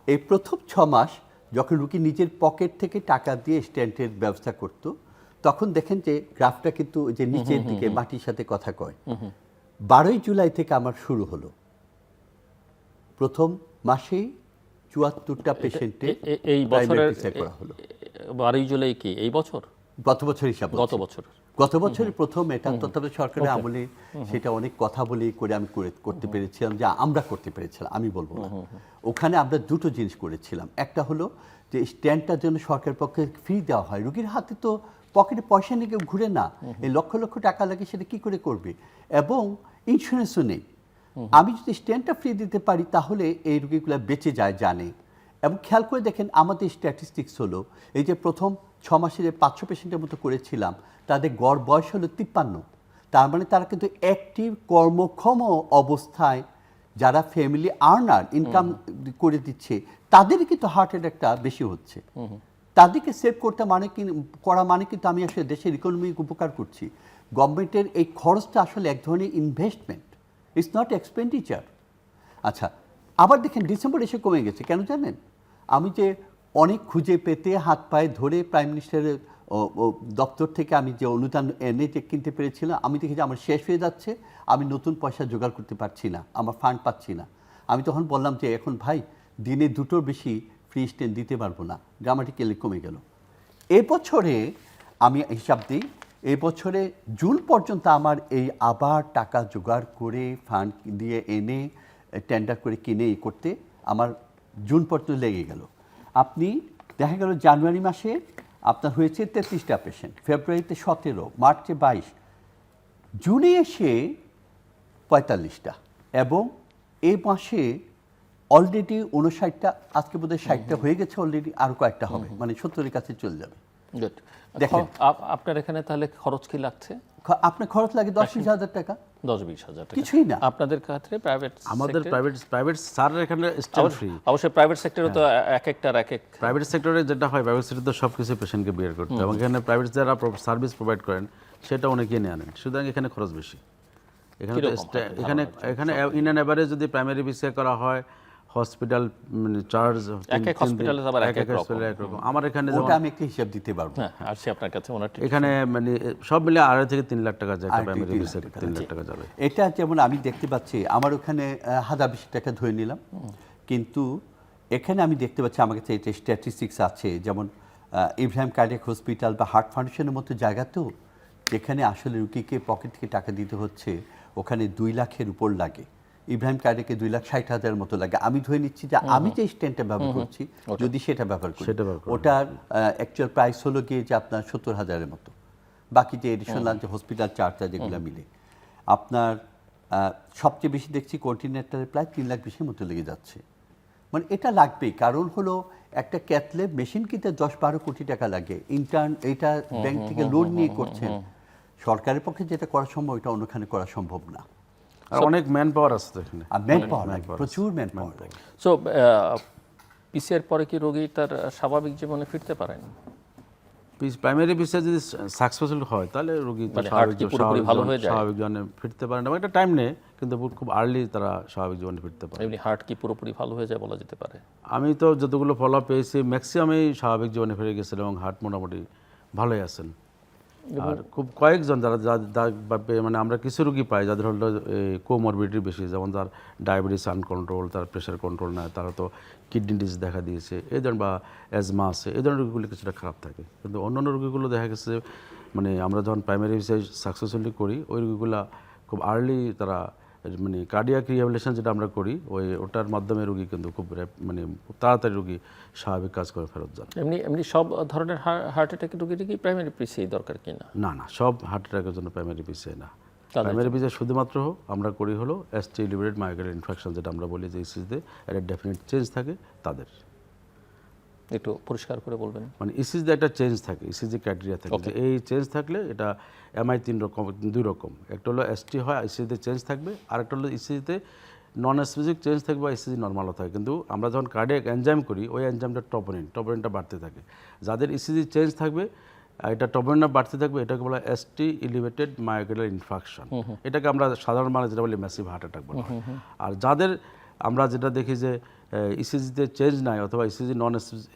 এই প্রথম 6 মাস যখন রুগী নিজের পকেট থেকে টাকা দিয়ে স্ট্যান্টের ব্যবস্থা করত, তখন দেখেন যে গ্রাফটা কিন্তু ওই যে নিচের দিকে মাটির সাথে কথা কয়। 12ই জুলাই থেকে আমার শুরু হলো, প্রথম মাসেই 74টা পেশেন্টে এই বছরের করা হলো। 12 জুলাই কি এই বছর? গত বছর হিসাব গত বছর। গত বছরের প্রথম এটা তত্ত্বাবধায়ক সরকারের আমলে সেটা অনেক কথা বলে করে আমি করতে পেরেছিলাম, যে আমরা করতে পেরেছিলাম, আমি বলবো না। ওখানে আমরা দুটো জিনিস করেছিলাম। একটা হলো যে স্ট্যান্ডটার জন্য সরকারের পক্ষে ফ্রি দেওয়া হয়। রুগীর হাতে তো পকেটে পয়সা নিয়ে কেউ ঘুরে না, এই লক্ষ লক্ষ টাকা লাগে, সেটা কি করে করবে? এবং ইন্স্যুরেন্সও নেই। আমি যদি স্ট্যান্ডটা ফ্রি দিতে পারি তাহলে এই রুগীগুলো বেঁচে যায় জানে। এবং খেয়াল করে দেখেন আমাদের স্ট্যাটিস্টিক্স হলো, এই যে প্রথম 6 মাসের 500 পেশেন্টের মতো করেছিলাম, তাদের গড় বয়স হলো 53। তার মানে তারা কিন্তু অ্যাক্টিভ কর্মক্ষম অবস্থায়, যারা ফ্যামিলি আর্নার ইনকাম করে দিচ্ছে, তাদেরই কিন্তু হার্ট অ্যাটাকটা বেশি হচ্ছে। তাদেরকে সেভ করতে করা মানে কিন্তু আমি আসলে দেশের ইকোনমিক উপকার করছি। গভর্নমেন্টের এই খরচটা আসলে এক ধরনের ইনভেস্টমেন্ট, ইটস নট এক্সপেন্ডিচার। আচ্ছা, আবার দেখেন ডিসেম্বর এসে কমে গেছে, কেন জানেন? আমি যে অনেক খুঁজে পেতে হাত পায়ে ধরে প্রাইম মিনিস্টারের দপ্তর থেকে আমি যে অনুদান এনে যে কিনতে পেরেছিলাম, আমি দেখি যে আমার শেষ হয়ে যাচ্ছে, আমি নতুন পয়সা জোগাড় করতে পারছি না, আমার ফান্ড পাচ্ছি না। আমি তখন বললাম যে এখন ভাই দিনে 2টোর বেশি ফ্রি স্ট্যান্ড দিতে পারবো না, ড্রামাটিক্যালি কমে গেল। এবছরে আমি হিসাব দিই, এবছরে জুন পর্যন্ত আমার এই আবার টাকা জোগাড় করে ফান্ড দিয়ে এনে টেন্ডার করে কিনে করতে আমার জুন পর্যন্ত লেগে গেল। আপনি দেখা গেল জানুয়ারি মাসে আপনার হয়েছে 33টা পেশেন্ট, ফেব্রুয়ারিতে 17, মার্চে 22, জুনে এসে 45টা, এবং এই মাসে অলরেডি 59টা, আজকে বোধহয় 60টা হয়ে গেছে অলরেডি, আরও কয়েকটা হবে, মানে 70-এর কাছে চলে যাবে। গুড। দেখেন। আপনার এখানে তাহলে খরচ কি লাগছে? আপনার খরচ লাগে 10-20 হাজার টাকা, 10-20 হাজার টাকা, কিছুই না। আপনাদের ক্ষেত্রে প্রাইভেট, আমাদের প্রাইভেট স্যার এখানে স্ট্যান্ড ফ্রি। অবশ্যই প্রাইভেট সেক্টরে তো এক এক প্রাইভেট সেক্টরে যেটা হয়, প্রাইভেট সেক্টরে তো সব কিছু পেশেন্টকে বিয়ার করতে হয় এবং এখানে প্রাইভেট যারা সার্ভিস প্রোভাইড করেন সেটা অনেকেই নিয়ে আনেন, সুতরাং এখানে খরচ বেশি। এখানে তো এখানে ইন অ্যান অ্যাভারেজ যদি প্রাইমারি পিসিআই করা হয়, হসপিটাল মানে চার্জ এক এক hospital-এ আবার এক এক রকম। একরকম। আমার এখানে যেমন ওটা আমি একটা হিসাব দিতে পারবো। হ্যাঁ আসছি আপনার কাছে ওনার ঠিক এখানে মানে সব মিলে 2.5 থেকে 3 লাখ টাকা যায়, একটা 2.5 প্রাইমারি 3 লাখ ভিসা টাকা। 3 লাখ টাকা যাবে। এটা যেমন আমি দেখতে পাচ্ছি আমার ওখানে 1020 টাকা ধরে নিলাম, কিন্তু এখানে আমি দেখতে পাচ্ছি আমার কাছে এটা স্ট্যাটিস্টিক্স আছে, যেমন ইব্রাহিম কার্ডিয়াক হসপিটাল বা হার্ট ফাউন্ডেশনের মতো জায়গাতেও যেখানে আসলে রুগীকে পকেট থেকে টাকা দিতে হচ্ছে, ওখানে 2 লাখের উপর লাগে। ইব্রাহিম কার্ডিয়াকে 2,60,000 মতো লাগে। আমি ধরে নিচ্ছি যে আমি যে স্ট্যান্ডটা ব্যবহার করছি, যদি সেটা ব্যবহার করি, ওটার অ্যাকচুয়াল প্রাইস হলো গিয়ে যে আপনার 70,000-এর মতো। বাকি যে এডিশনাল যে হসপিটাল চার্জটা যেগুলো মিলে আপনার সবচেয়ে বেশি দেখছি কন্টিনেন্টালের প্রায় 3 লাখ বেশির মতো লেগে যাচ্ছে। মানে এটা লাগবেই, কারণ হলো একটা ক্যাথলে মেশিন কিনতে 10-12 কোটি টাকা লাগে। ইন্টার্ন এটা ব্যাংক থেকে লোন নিয়ে করছেন, সরকারের পক্ষে যেটা করা সম্ভব এটা অন্যখানে করা সম্ভব না। আর অনেক ম্যান পাওয়ার আছে তো এখানে। আর ম্যান পাওয়ার লাগে, প্রচুর ম্যান পাওয়ার লাগে। সো পিসিআর পরে কি রোগী তার স্বাভাবিক জীবনে ফিরতে পারেন? প্রাইমারি ভিসা যদি সাকসেসফুল হয় তাহলে রোগী তো মানে heart কি পুরোপুরি ভালো হয়ে যায়? স্বাভাবিক জীবনে ফিরতে পারে না, একটা টাইম নেয়, কিন্তু খুব আর্লি তারা স্বাভাবিক জীবনে ফিরতে পারে। এমনি হার্ট কি পুরোপুরি ভালো হয়ে যায় বলা যেতে পারে? আমি তো যতগুলো ফলো পেয়েছি ম্যাক্সিমামই স্বাভাবিক জীবনে ফিরে গেছিল এবং হার্ট মোটামুটি ভালোই আছেন। আর খুব কয়েকজন যারা মানে আমরা কিছু রোগী পাই যাদের হলো কোমরবিডিটি বেশি, যেমন তার ডায়াবেটিস আনকন্ট্রোল, তার প্রেশার কন্ট্রোল নাই, তারা তো কিডনি ডিজিজ দেখা দিয়েছে, এই ধরনের বা অ্যাজমা আছে, এই ধরনের রোগীগুলো কিছুটা খারাপ থাকে। কিন্তু অন্যান্য রোগীগুলো দেখা গেছে মানে আমরা যখন প্রাইমারি ভিসায় সাকসেসফুলি করি, ওই রোগীগুলো খুব আর্লি তারা মানে কার্ডিয়াক রিহ্যাবিলিটেশন যেটা আমরা করি ওটার মাধ্যমে রোগী কিন্তু খুব মানে খুব তাড়াতাড়ি রোগী স্বাভাবিক কাজ করে ফেরত যান। এমনি এমনি সব ধরনের হার্ট অ্যাটাকের রোগীর কি প্রাইমারি পিসিআই দরকার কিনা? না না, সব হার্ট অ্যাটাকের জন্য প্রাইমারি ভিসা না। প্রাইমারি ভিসা শুধুমাত্র আমরা করি হলো এসটি লিভারেড মায়োকার্ডিয়াল ইনফেকশন, যেটা আমরা বলি যে ইসিজিতে একটা ডেফিনেট চেঞ্জ থাকে তাদের। একটু পরিষ্কার করে বলবেন। মানে ইসিজিতে একটা চেঞ্জ থাকে, ইসিজি ক্রাইটেরিয়া থাকে যে এই চেঞ্জ থাকলে এটা এমআই 2 রকম, একটা হলো এসটি হয় ইসিজিতে চেঞ্জ থাকবে, আর একটা হলো ইসিজিতে নন স্পেসিফিক চেঞ্জ থাকবে বা ইসিজি নর্মালও থাকে। কিন্তু আমরা যখন কার্ডিয়াক এনজাইম করি ওই এনজাইমটা টপোনিনটা বাড়তে থাকে। যাদের ইসিজি চেঞ্জ থাকবে এটা টপোনিনটা বাড়তে থাকবে, এটাকে বলা এসটি এলিভেটেড মায়োকার্ডিয়াল ইনফাকশন। এটাকে আমরা সাধারণ মানে যেটা বলি ম্যাসিভ হার্ট অ্যাটাক বলি। আর যাদের আমরা যেটা দেখি যে ইসিজিতে চেঞ্জ নাই অথবা ইসিজি নন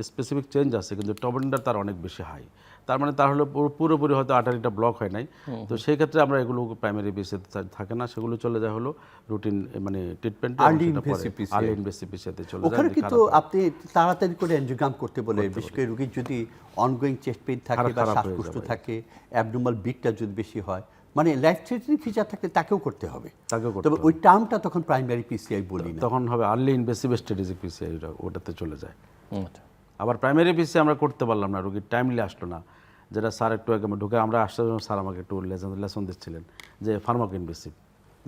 স্পেসিফিক চেঞ্জ আছে কিন্তু টপোনিনটা তার অনেক বেশি হাই, তার মানে তার হলো পুরোপুরি হয়তো আর্টারিটা ব্লক হয় নাই, তো সেই ক্ষেত্রে আমরা এগুলো প্রাইমারি বেসিসে থাকে না, সেগুলো চলে যায় হলো রুটিন মানে ট্রিটমেন্ট আর্লি ইনভেসিভ পিসিতে চলে ওখানে যায়। কিন্তু আপনি তাড়াতাড়ি করে এনজিওগ্রাম করতে বলে, বিশেষ করে রোগীর যদি অনগোয়িং চেস্ট পেইন থাকে বা শ্বাসকষ্ট থাকে, অ্যাবডোমিনাল বিটটা যদি বেশি হয়, মানে লাইফ থ্রেটানিং ফিচার থাকলে তাকেও করতে হবে। তবে ওই টার্মটা তখন প্রাইমারি পিসিআই বলি না, তখন হবে আর্লি ইনভেসিভ স্ট্র্যাটেজিক পিসিআই, ওটাতে চলে যায়। আবার প্রাইমারি পিসিআই আমরা করতে পারলাম না, রোগীর টাইমলি আসলো না, যেটা স্যার একটু আগে ঢুকে আমরা আসার জন্য স্যার আমাকে একটু লেসন দিচ্ছিলেন যে ফার্মাকো ইনভেসিভ,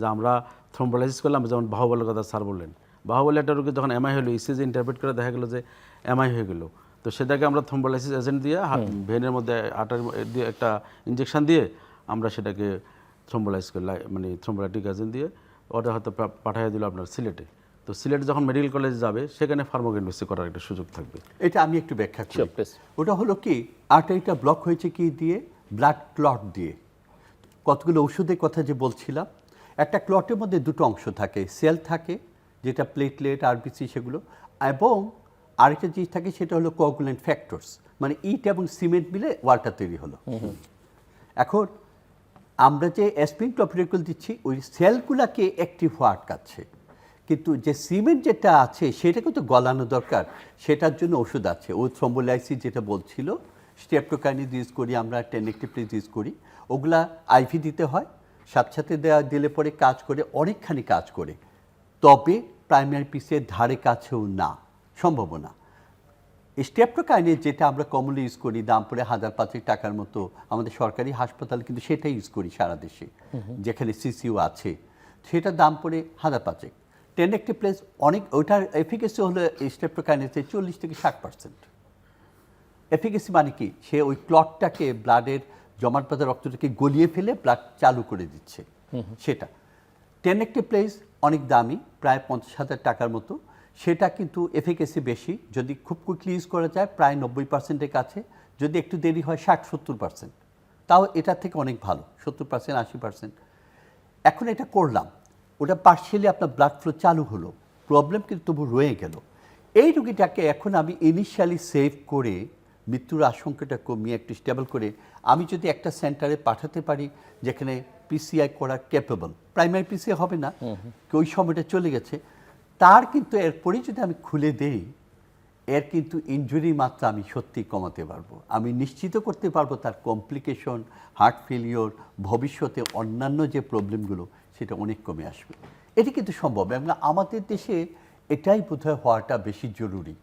যে আমরা থ্রোম্বোলাইসিস করলাম, যেমন বাহুবলের কথা স্যার বললেন, বাহুবলে একটা রোগী যখন এমআই হলো ইসিজি ইন্টারপ্রেট করে দেখা গেলো যে এমআই হয়ে গেলো, তো সেটাকে আমরা থ্রোম্বোলাইসিস এজেন্ট দিয়ে ভেনের মধ্যে আটার দিয়ে একটা ইঞ্জেকশন দিয়ে আমরা সেটাকে থ্রোম্বোলাইজ করে মানে থ্রোম্বোলাইটিক এজেন্ট দিয়ে ওটা হয়তো পাঠিয়ে দিল আপনার সিলেটে। তো সিলেটে যখন মেডিকেল কলেজে যাবে সেখানে ফার্মাকো ইনভেসিভ করার একটা সুযোগ থাকবে। এটা আমি একটু ব্যাখ্যা করি। ওটা হলো কি, আর্টারিটা ব্লক হয়েছে কি দিয়ে, ব্লাড ক্লট দিয়ে। কতগুলো ওষুধের কথা যে বলছিলাম, একটা ক্লটের মধ্যে দুটো অংশ থাকে, সেল থাকে যেটা প্লেটলেট আরবিসি সেগুলো, এবং আরেকটা জিনিস থাকে সেটা হলো কোয়াগুলেন্ট ফ্যাক্টরস, মানে ইট এবং সিমেন্ট মিলে ওয়ালটা তৈরি হলো। এখন আমরা যে অ্যাসপিরিন টপিক্যাল দিচ্ছি ওই সেলগুলাকে অ্যাক্টিভ হওয়া আটকাচ্ছে, কিন্তু যে সিমেন্ট যেটা আছে সেটাকে তো গলানো দরকার, সেটার জন্য ওষুধ আছে। ও থ্রোম্বোলাইসিস যেটা বলছিল, স্টেপটোকাইনিজ ইউজ করি আমরা, টেনেক্টিপ্রিজ ইউজ করি, ওগুলা আইভি দিতে হয়, সাথে সাথে দিলে পরে কাজ করে, অনেকখানি কাজ করে, তবে প্রাইমারি পিসের ধারে কাছেও না, সম্ভাবনা। স্টেপটোকাইনেজ যেটা আমরা কমনলি ইউজ করি, দাম পড়ে 1,000-5,000 টাকার মতো, আমাদের সরকারি হাসপাতাল কিন্তু সেটাই ইউজ করি সারা দেশে, যেখানে সিসিউ আছে, সেটার দাম পড়ে 1,000-5,000। টেনেক্টিপ্রিজ অনেক, ওটার এফিকেসি হলো স্টেপটোকাইনেজের 40 থেকে 60%। এফিকেসি মানে কি, সে ওই ক্লটটাকে, ব্লাডের জমাটবাঁধা রক্তটাকে গলিয়ে ফেলে ব্লাড চালু করে দিচ্ছে সেটা। টেনেক্টিপ্রিজ অনেক দামি, প্রায় 50,000 টাকার মতো, সেটা কিন্তু এফিকেসি বেশি, যদি খুব কুইকলি ইউজ করা যায় প্রায় 90%-এর কাছে, যদি একটু দেরি হয় 60-70%, তাও এটার থেকে অনেক ভালো, 70%-80%। এখন এটা করলাম, ওটা পার্শিয়ালি আপনার ব্লাড ফ্লো চালু হলো, প্রবলেম কিন্তু তবু রয়ে গেল। এই রোগীটাকে এখন আমি ইনিশিয়ালি সেভ করে মৃত্যুর আশঙ্কাটা কমিয়ে একটু স্টেবল করে আমি যদি একটা সেন্টারে পাঠাতে পারি যেখানে পিসিআই করার ক্যাপেবল, প্রাইমারি পিসিআই হবে না, ওই সময়টা চলে গেছে, তার কিন্তু এরপরেই যদি আমি খুলে দেই, এর কিন্তু ইনজুরি মাত্রা আমি সত্যি কমাতে পারবো। আমি নিশ্চিত করতে পারবো তার কমপ্লিকেশন, হার্ট ফেলিওর, ভবিষ্যতে অন্যান্য যে প্রবলেমগুলো সেটা অনেক কমে আসবে। এটি কিন্তু সম্ভব এবং আমাদের দেশে এটাই বোধহয় হওয়াটা বেশি জরুরি।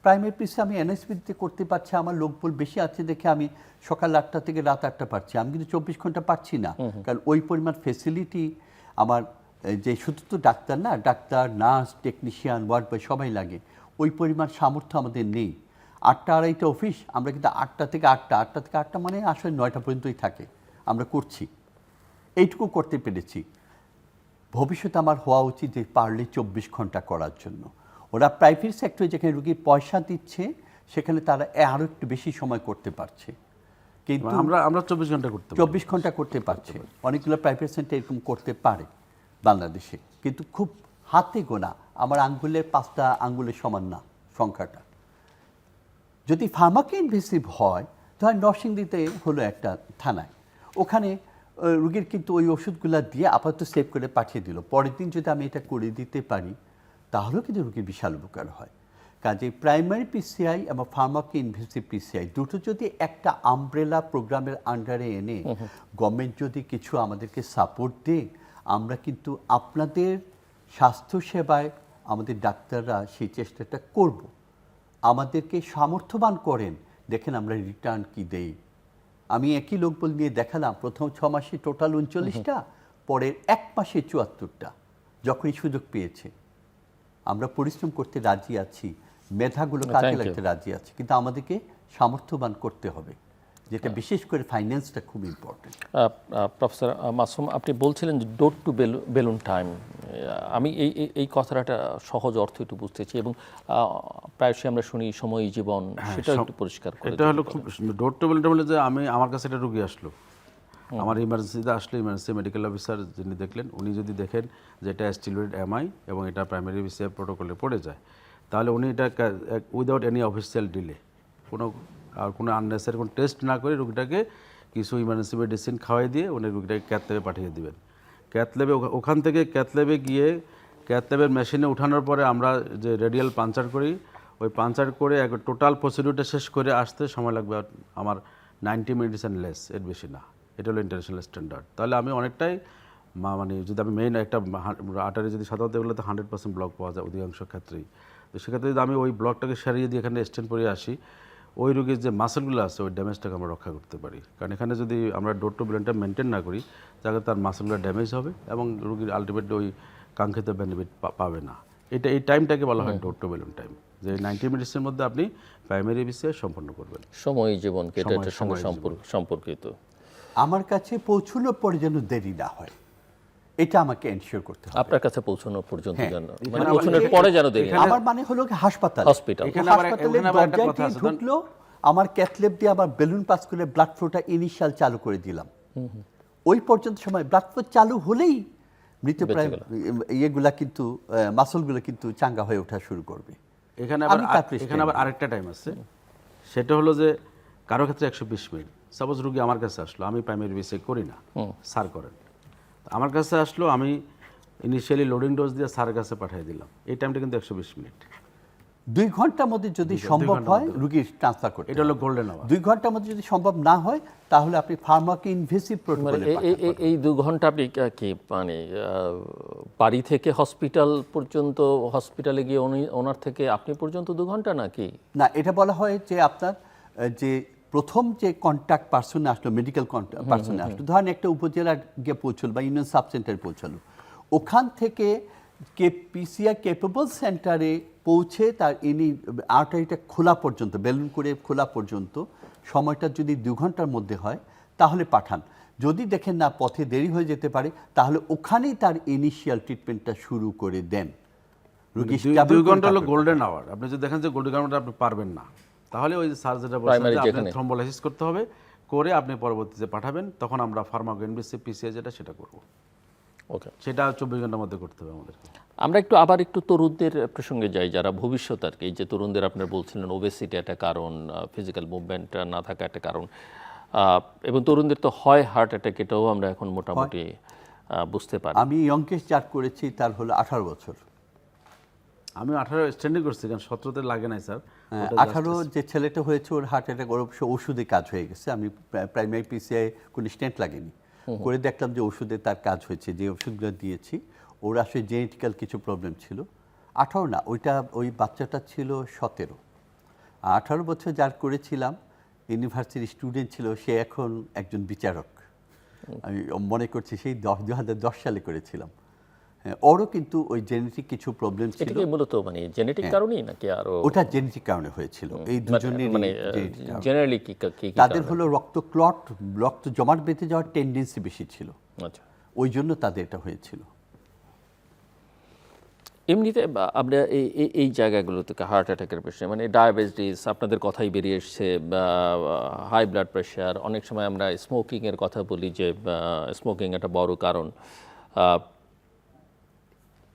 প্রাইমারি পিসি আমি এনএসপিতে করতে পারছি, আমার লোকবল বেশি আছে দেখে আমি সকাল 8টা থেকে রাত 8টা পারছি, আমি কিন্তু 24 ঘন্টা পারছি না, কারণ ওই পরিমাণ ফেসিলিটি আমার যে শুধু তো ডাক্তার না, doctor, nurse, technician, ward boy সবাই লাগে, ওই পরিমাণ সামর্থ্য আমাদের নেই। 8টা 2:30 অফিস, আমরা কিন্তু 8টা থেকে 8টা মানে আসলে 9টা পর্যন্তই থাকে, আমরা করছি, এইটুকু করতে পেরেছি। ভবিষ্যতে আমার হওয়া উচিত যে পারলে 24 ঘন্টা করার জন্য। ওরা প্রাইভেট সেক্টরে যেখানে রুগীর পয়সা দিচ্ছে সেখানে তারা আরও একটু বেশি সময় করতে পারছে, কিন্তু আমরা 24 ঘন্টা করতে পারি। 24 ঘন্টা করতে পারছে। অনেকগুলো প্রাইভেট সেন্টার এরকম করতে পারে বাংলাদেশে, কিন্তু খুব হাতে গোনা, আমার আঙ্গুলের 5টা আঙ্গুলের সমান না সংখ্যাটা। যদি ফার্মাকে ইনভেসিভ হয়, ধর নরসিংদীতে হলো একটা থানায়, ওখানে রুগীর কিন্তু ওই ওষুধগুলো দিয়ে আপাতত সেভ করে পাঠিয়ে দিল, পরের দিন যদি আমি এটা করে দিতে পারি তাহলেও কিন্তু রুগীর বিশাল উপকার হয়। কাজে প্রাইমারি পিসিআই এবং ফার্মাকে ইনভেসিভ পিসিআই দুটো যদি একটা আমব্রেলা প্রোগ্রামের আন্ডারে এনে গভর্নমেন্ট যদি কিছু আমাদেরকে সাপোর্ট দেয়, আমরা কিন্তু আপনাদের স্বাস্থ্যসেবায় আমাদের ডাক্তাররা সেই চেষ্টাটা করব। আমাদেরকে সামর্থ্যবান করেন, দেখেন আমরা রিটার্ন কি দেই। আমি একই লোকবল নিয়ে দেখালাম, প্রথম 6 মাসে টোটাল 39টা, পরের 1 মাসে 74টা, যখনই সুযোগ পেয়েছে। আমরা পরিশ্রম করতে রাজি আছি, মেধাগুলো কাজে লাগতে রাজি আছি, কিন্তু আমাদেরকে সামর্থ্যবান করতে হবে, যেটা বিশেষ করে ফাইন্যান্সটা খুব ইম্পর্টেন্ট। প্রফেসর মাসুম, আপনি বলছিলেন যে ডোর টু বেলুন টাইম, আমি এই কথাটা সহজ অর্থ একটু বুঝতেছি, এবং প্রায়শই আমরা শুনি সময় জীবন, সেটা একটু পরিষ্কার করে। এটা হলো খুব ডোর টু বেলুন বলে যে আমার কাছে একটা রোগী আসলো, আমার ইমার্জেন্সিতে আসলে ইমার্জেন্সি মেডিকেল অফিসার যিনি দেখলেন, উনি যদি দেখেন যে এটা স্টিলয়েড এমআই এবং এটা প্রাইমারি পিসিআই প্রোটোকলে পড়ে যায়, তাহলে উনি এটা উইদাউট এনি অফিসিয়াল ডিলে, কোনো আননেসারি কোনো টেস্ট না করে রোগীটাকে কিছু ইমার্জেন্সি মেডিসিন খাওয়াই দিয়ে উনি রোগীটাকে ক্যাথ ল্যাবে পাঠিয়ে দিবেন। ক্যাথ ল্যাবে, ওখান থেকে ক্যাথ ল্যাবে গিয়ে ক্যাথ ল্যাবের মেশিনে উঠানোর পরে আমরা যে রেডিয়াল পাঞ্চার করি, ওই পাঞ্চার করে টোটাল প্রসিডিউরটা শেষ করে আসতে সময় লাগবে আমার 90 মিনিটস অ্যান্ড লেস, এর বেশি না। এটা হলো ইন্টারন্যাশনাল স্ট্যান্ডার্ড। তাহলে আমি অনেকটাই মানে যদি আমি মেইন একটা আর্টারি যদি সাধারণত এগুলোতে 100% ব্লক পাওয়া যায় অধিকাংশ ক্ষেত্রেই, তো সেক্ষেত্রে যদি আমি ওই ব্লকটাকে সারিয়ে দিয়ে এখানে স্টেন্ট পরিয়ে আসি, ওই রোগীর যে মাসেলগুলো আছে ওই ড্যামেজটাকে আমরা রক্ষা করতে পারি। কারণ এখানে যদি আমরা ডোর টু বেলুনটা মেনটেন না করি, তাহলে তার মাসেলগুলো ড্যামেজ হবে এবং রোগীর আলটিমেটলি ওই কাঙ্ক্ষিত বেনিফিট পাবে না। এই টাইমটাকে বলা হয় ডোর টু বেলুন টাইম, যে 90 মিনিটসের মধ্যে আপনি প্রাইমারি পিসিআই সম্পন্ন করবেন। সময় জীবনকে এটার সঙ্গে সম্পর্কিত। আমার কাছে পৌঁছানোর পরে যেন দেরি না হয়, এটা আমাকে এনশিওর করতে হবে। আপনার কাছে পৌঁছানোর পর্যন্ত যেন, এখানে মানে আবার পৌঁছানোর পরে যেন দেরি না হয়। আমার মানে হলো হসপিটাল, এখানে আবার একটা দরজায় কথা আছে, ঢুকলো, আমার ক্যাথলেপ দিয়ে আমার বেলুন পাস করে ব্লাড ফ্লোটা ইনিশিয়াল চালু করে দিলাম, ওই পর্যন্ত সময় ব্লাড ফ্লো চালু হলেই মৃতপ্রায় ইয়েগুলা কিন্তু মাসলগুলো কিন্তু চাঙ্গা হয়ে ওঠা শুরু করবে। এখানে আবার আরেকটা টাইম আছে, সেটা হলো যে কারো ক্ষেত্রে 120 মিনিট। সাপোজ রুগী আমার কাছে আসলো, আমি প্রাইমারি পিসিআই করি না, স্যার করেন, আমার কাছে আসলো, আমি ইনিশিয়ালি লোডিং ডোজ দিয়ে স্যারের কাছে পাঠিয়ে দিলাম, এই টাইমটা কিন্তু 120 মিনিট। 2 ঘন্টার মধ্যে যদি সম্ভব হয় রুগীর ট্রান্সফার করতে, এটা হলো গোল্ডেন আওয়ার। 2 ঘন্টার মধ্যে যদি সম্ভব না হয় তাহলে আপনি ফার্মাকে ইনভেসিভ প্রোটোকলে এই 2 ঘন্টা আপনি কি মানে বাড়ি থেকে হসপিটাল পর্যন্ত, হসপিটালে গিয়ে ওনার থেকে আপনি পর্যন্ত 2 ঘন্টা নাকি? না, এটা বলা হয় যে আপনার যে প্রথম যে কন্ট্যাক্ট পার্সন আসলো, মেডিকেল পার্সন আসলো, ধরেন একটা উপজেলা গিয়ে পৌঁছলো বা ইউনিয়ন সাব সেন্টারে পৌঁছালো, ওখান থেকে পিসিআই ক্যাপেবল সেন্টারে পৌঁছে তার আর্টারিটা খোলা পর্যন্ত, বেলুন করে খোলা পর্যন্ত সময়টা যদি 2 ঘন্টার মধ্যে হয় তাহলে পাঠান। যদি দেখেন না পথে দেরি হয়ে যেতে পারে, তাহলে ওখানেই তার ইনিশিয়াল ট্রিটমেন্টটা শুরু করে দেন। রোগী 2 ঘন্টা হলো গোল্ডেন আওয়ার। আপনি যদি দেখেন যে গোল্ডেন আওয়ারটা আপনি পারবেন না, তাহলে ওই স্যার যেটা বলছেন যে আপনি থ্রম্বোলাইসিস করতে হবে, করে আপনি পরবর্তীতে পাঠাবেন, তখন আমরা ফার্মাকোইনভেসিভ পিসিআই যেটা সেটা করব। ওকে, সেটা 24 ঘন্টার মধ্যে করতে হবে আমাদের। আমরা আবার একটু তরুণদের প্রসঙ্গে যাই, যারা ভবিষ্যৎ আর কি। এই যে তরুণদের আপনারা বলছিলেন ওবেসিটি একটা কারণ, ফিজিক্যাল মুভমেন্ট না থাকা একটা কারণ, এবং তরুণদের তো হয় হার্ট অ্যাটাক, এটাও আমরা এখন মোটামুটি বুঝতে পারি। আমি ইয়ংকেস্ট যার করেছি তার হলো 18 বছর। আমি 18 স্ট্যান্ডিং করছি, কারণ 17তে লাগে নাই স্যার। 18 যে ছেলেটা হয়েছে ওর হার্ট অ্যাটাক, ওর অবশ্য ওষুধে কাজ হয়ে গেছে। আমি প্রাইমারি পিসিআই কোনো স্টেন্ট লাগেনি, করে দেখলাম যে ওষুধে তার কাজ হয়েছে। যে ওষুধগুলো দিয়েছি ওর আসলে জেনেটিক্যাল কিছু প্রবলেম ছিল। 18 না, ওই বাচ্চাটা ছিল 17। 18 বছর যার করেছিলাম ইউনিভার্সিটির স্টুডেন্ট ছিল, সে এখন একজন বিচারক। আমি মনে করছি সেই 2010 সালে করেছিলাম। হ্যাঁ, ওরও কিন্তু ওই জেনেটিক কিছু প্রবলেম এটা ছিল। কি মূলত মানে জেনেটিক কারণেই নাকি আরো? ওটা জেনেটিক কারণে হয়েছিল, এই দুজনের মানে জেনারেলি কি কি তাদের হলো রক্ত জমাট বেঁধে যাওয়ার টেন্ডেন্সি বেশি ছিল, আচ্ছা। ওই জন্য তাদের এটা হয়েছিল। এমনিতে আমরা এই জায়গাগুলো থেকে হার্ট অ্যাটাকের পেশেন্ট, মানে ডায়াবেটিস আপনাদের কথাই বেরিয়ে এসছে, হাই ব্লাড প্রেশার, অনেক সময় আমরা স্মোকিংয়ের কথা বলি যে স্মোকিং একটা বড় কারণ।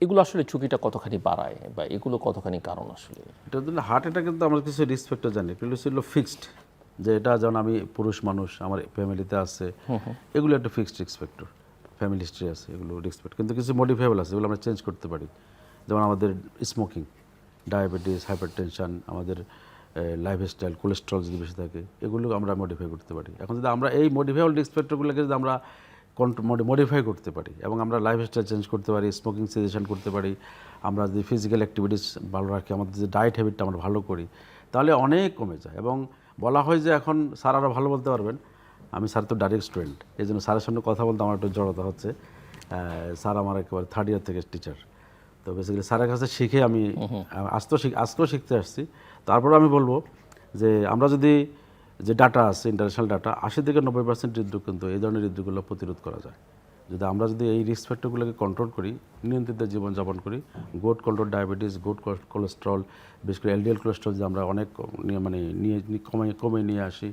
এগুলো আসলে ঝুঁকিটা কতখানি বাড়ায় বা এগুলো কতখানি কারণ আসলে? এটা জন্য হার্ট অ্যাটাক কিন্তু আমরা কিছু রিস্ক ফ্যাক্টর জানি, এগুলো ছিল ফিক্সড, যে এটা যেমন আমি পুরুষ মানুষ আমার ফ্যামিলিতে আছে, এগুলো একটা fixed risk factor, family history আছে, এগুলো রিস্ক ফ্যাক্টর। কিন্তু কিছু মডিফাইবল আছে, এগুলো আমরা চেঞ্জ করতে পারি। যেমন আমাদের স্মোকিং, ডায়াবেটিস, হাইপারটেনশন, আমাদের লাইফস্টাইল, কোলেস্ট্রল যদি বেশি থাকে, এগুলো আমরা মডিফাই করতে পারি। এখন যদি আমরা এই মডিফাইবল রিস্ক ফ্যাক্টরগুলোকে যদি আমরা মডিফাই করতে পারি এবং আমরা লাইফস্টাইল চেঞ্জ করতে পারি, স্মোকিং সিজেশন করতে পারি, আমরা যদি ফিজিক্যাল অ্যাক্টিভিটিস ভালো রাখি, আমাদের যে ডায়েট হ্যাবিটটা আমরা ভালো করি, তাহলে অনেক কমে যায়। এবং বলা হয় যে এখন স্যার আরও ভালো বলতে পারবেন, আমি স্যার তো ডাইরেক্ট স্টুডেন্ট, এই জন্য স্যারের সঙ্গে কথা বলতে আমার একটু জড়তা হচ্ছে। স্যার আমার একেবারে 3rd ইয়ার থেকে টিচার, তো বেসিক্যালি স্যারের কাছে শিখে আমি আজকেও শিখতে আসছি। তারপরে আমি বলবো যে আমরা যদি যে ডাটা আছে, ইন্টারন্যাশনাল ডাটা, 80 থেকে 90% হৃদরোগ কিন্তু এই ধরনের হৃদরোগগুলো প্রতিরোধ করা যায় যদি আমরা যদি এই রিস্ক ফ্যাক্টরগুলোকে কন্ট্রোল করি, নিয়ন্ত্রিত জীবনযাপন করি। Good control diabetes, good cholesterol, বিশেষ করে এলডিএল কোলেস্ট্রল যদি আমরা অনেক মানে কমে নিয়ে আসি,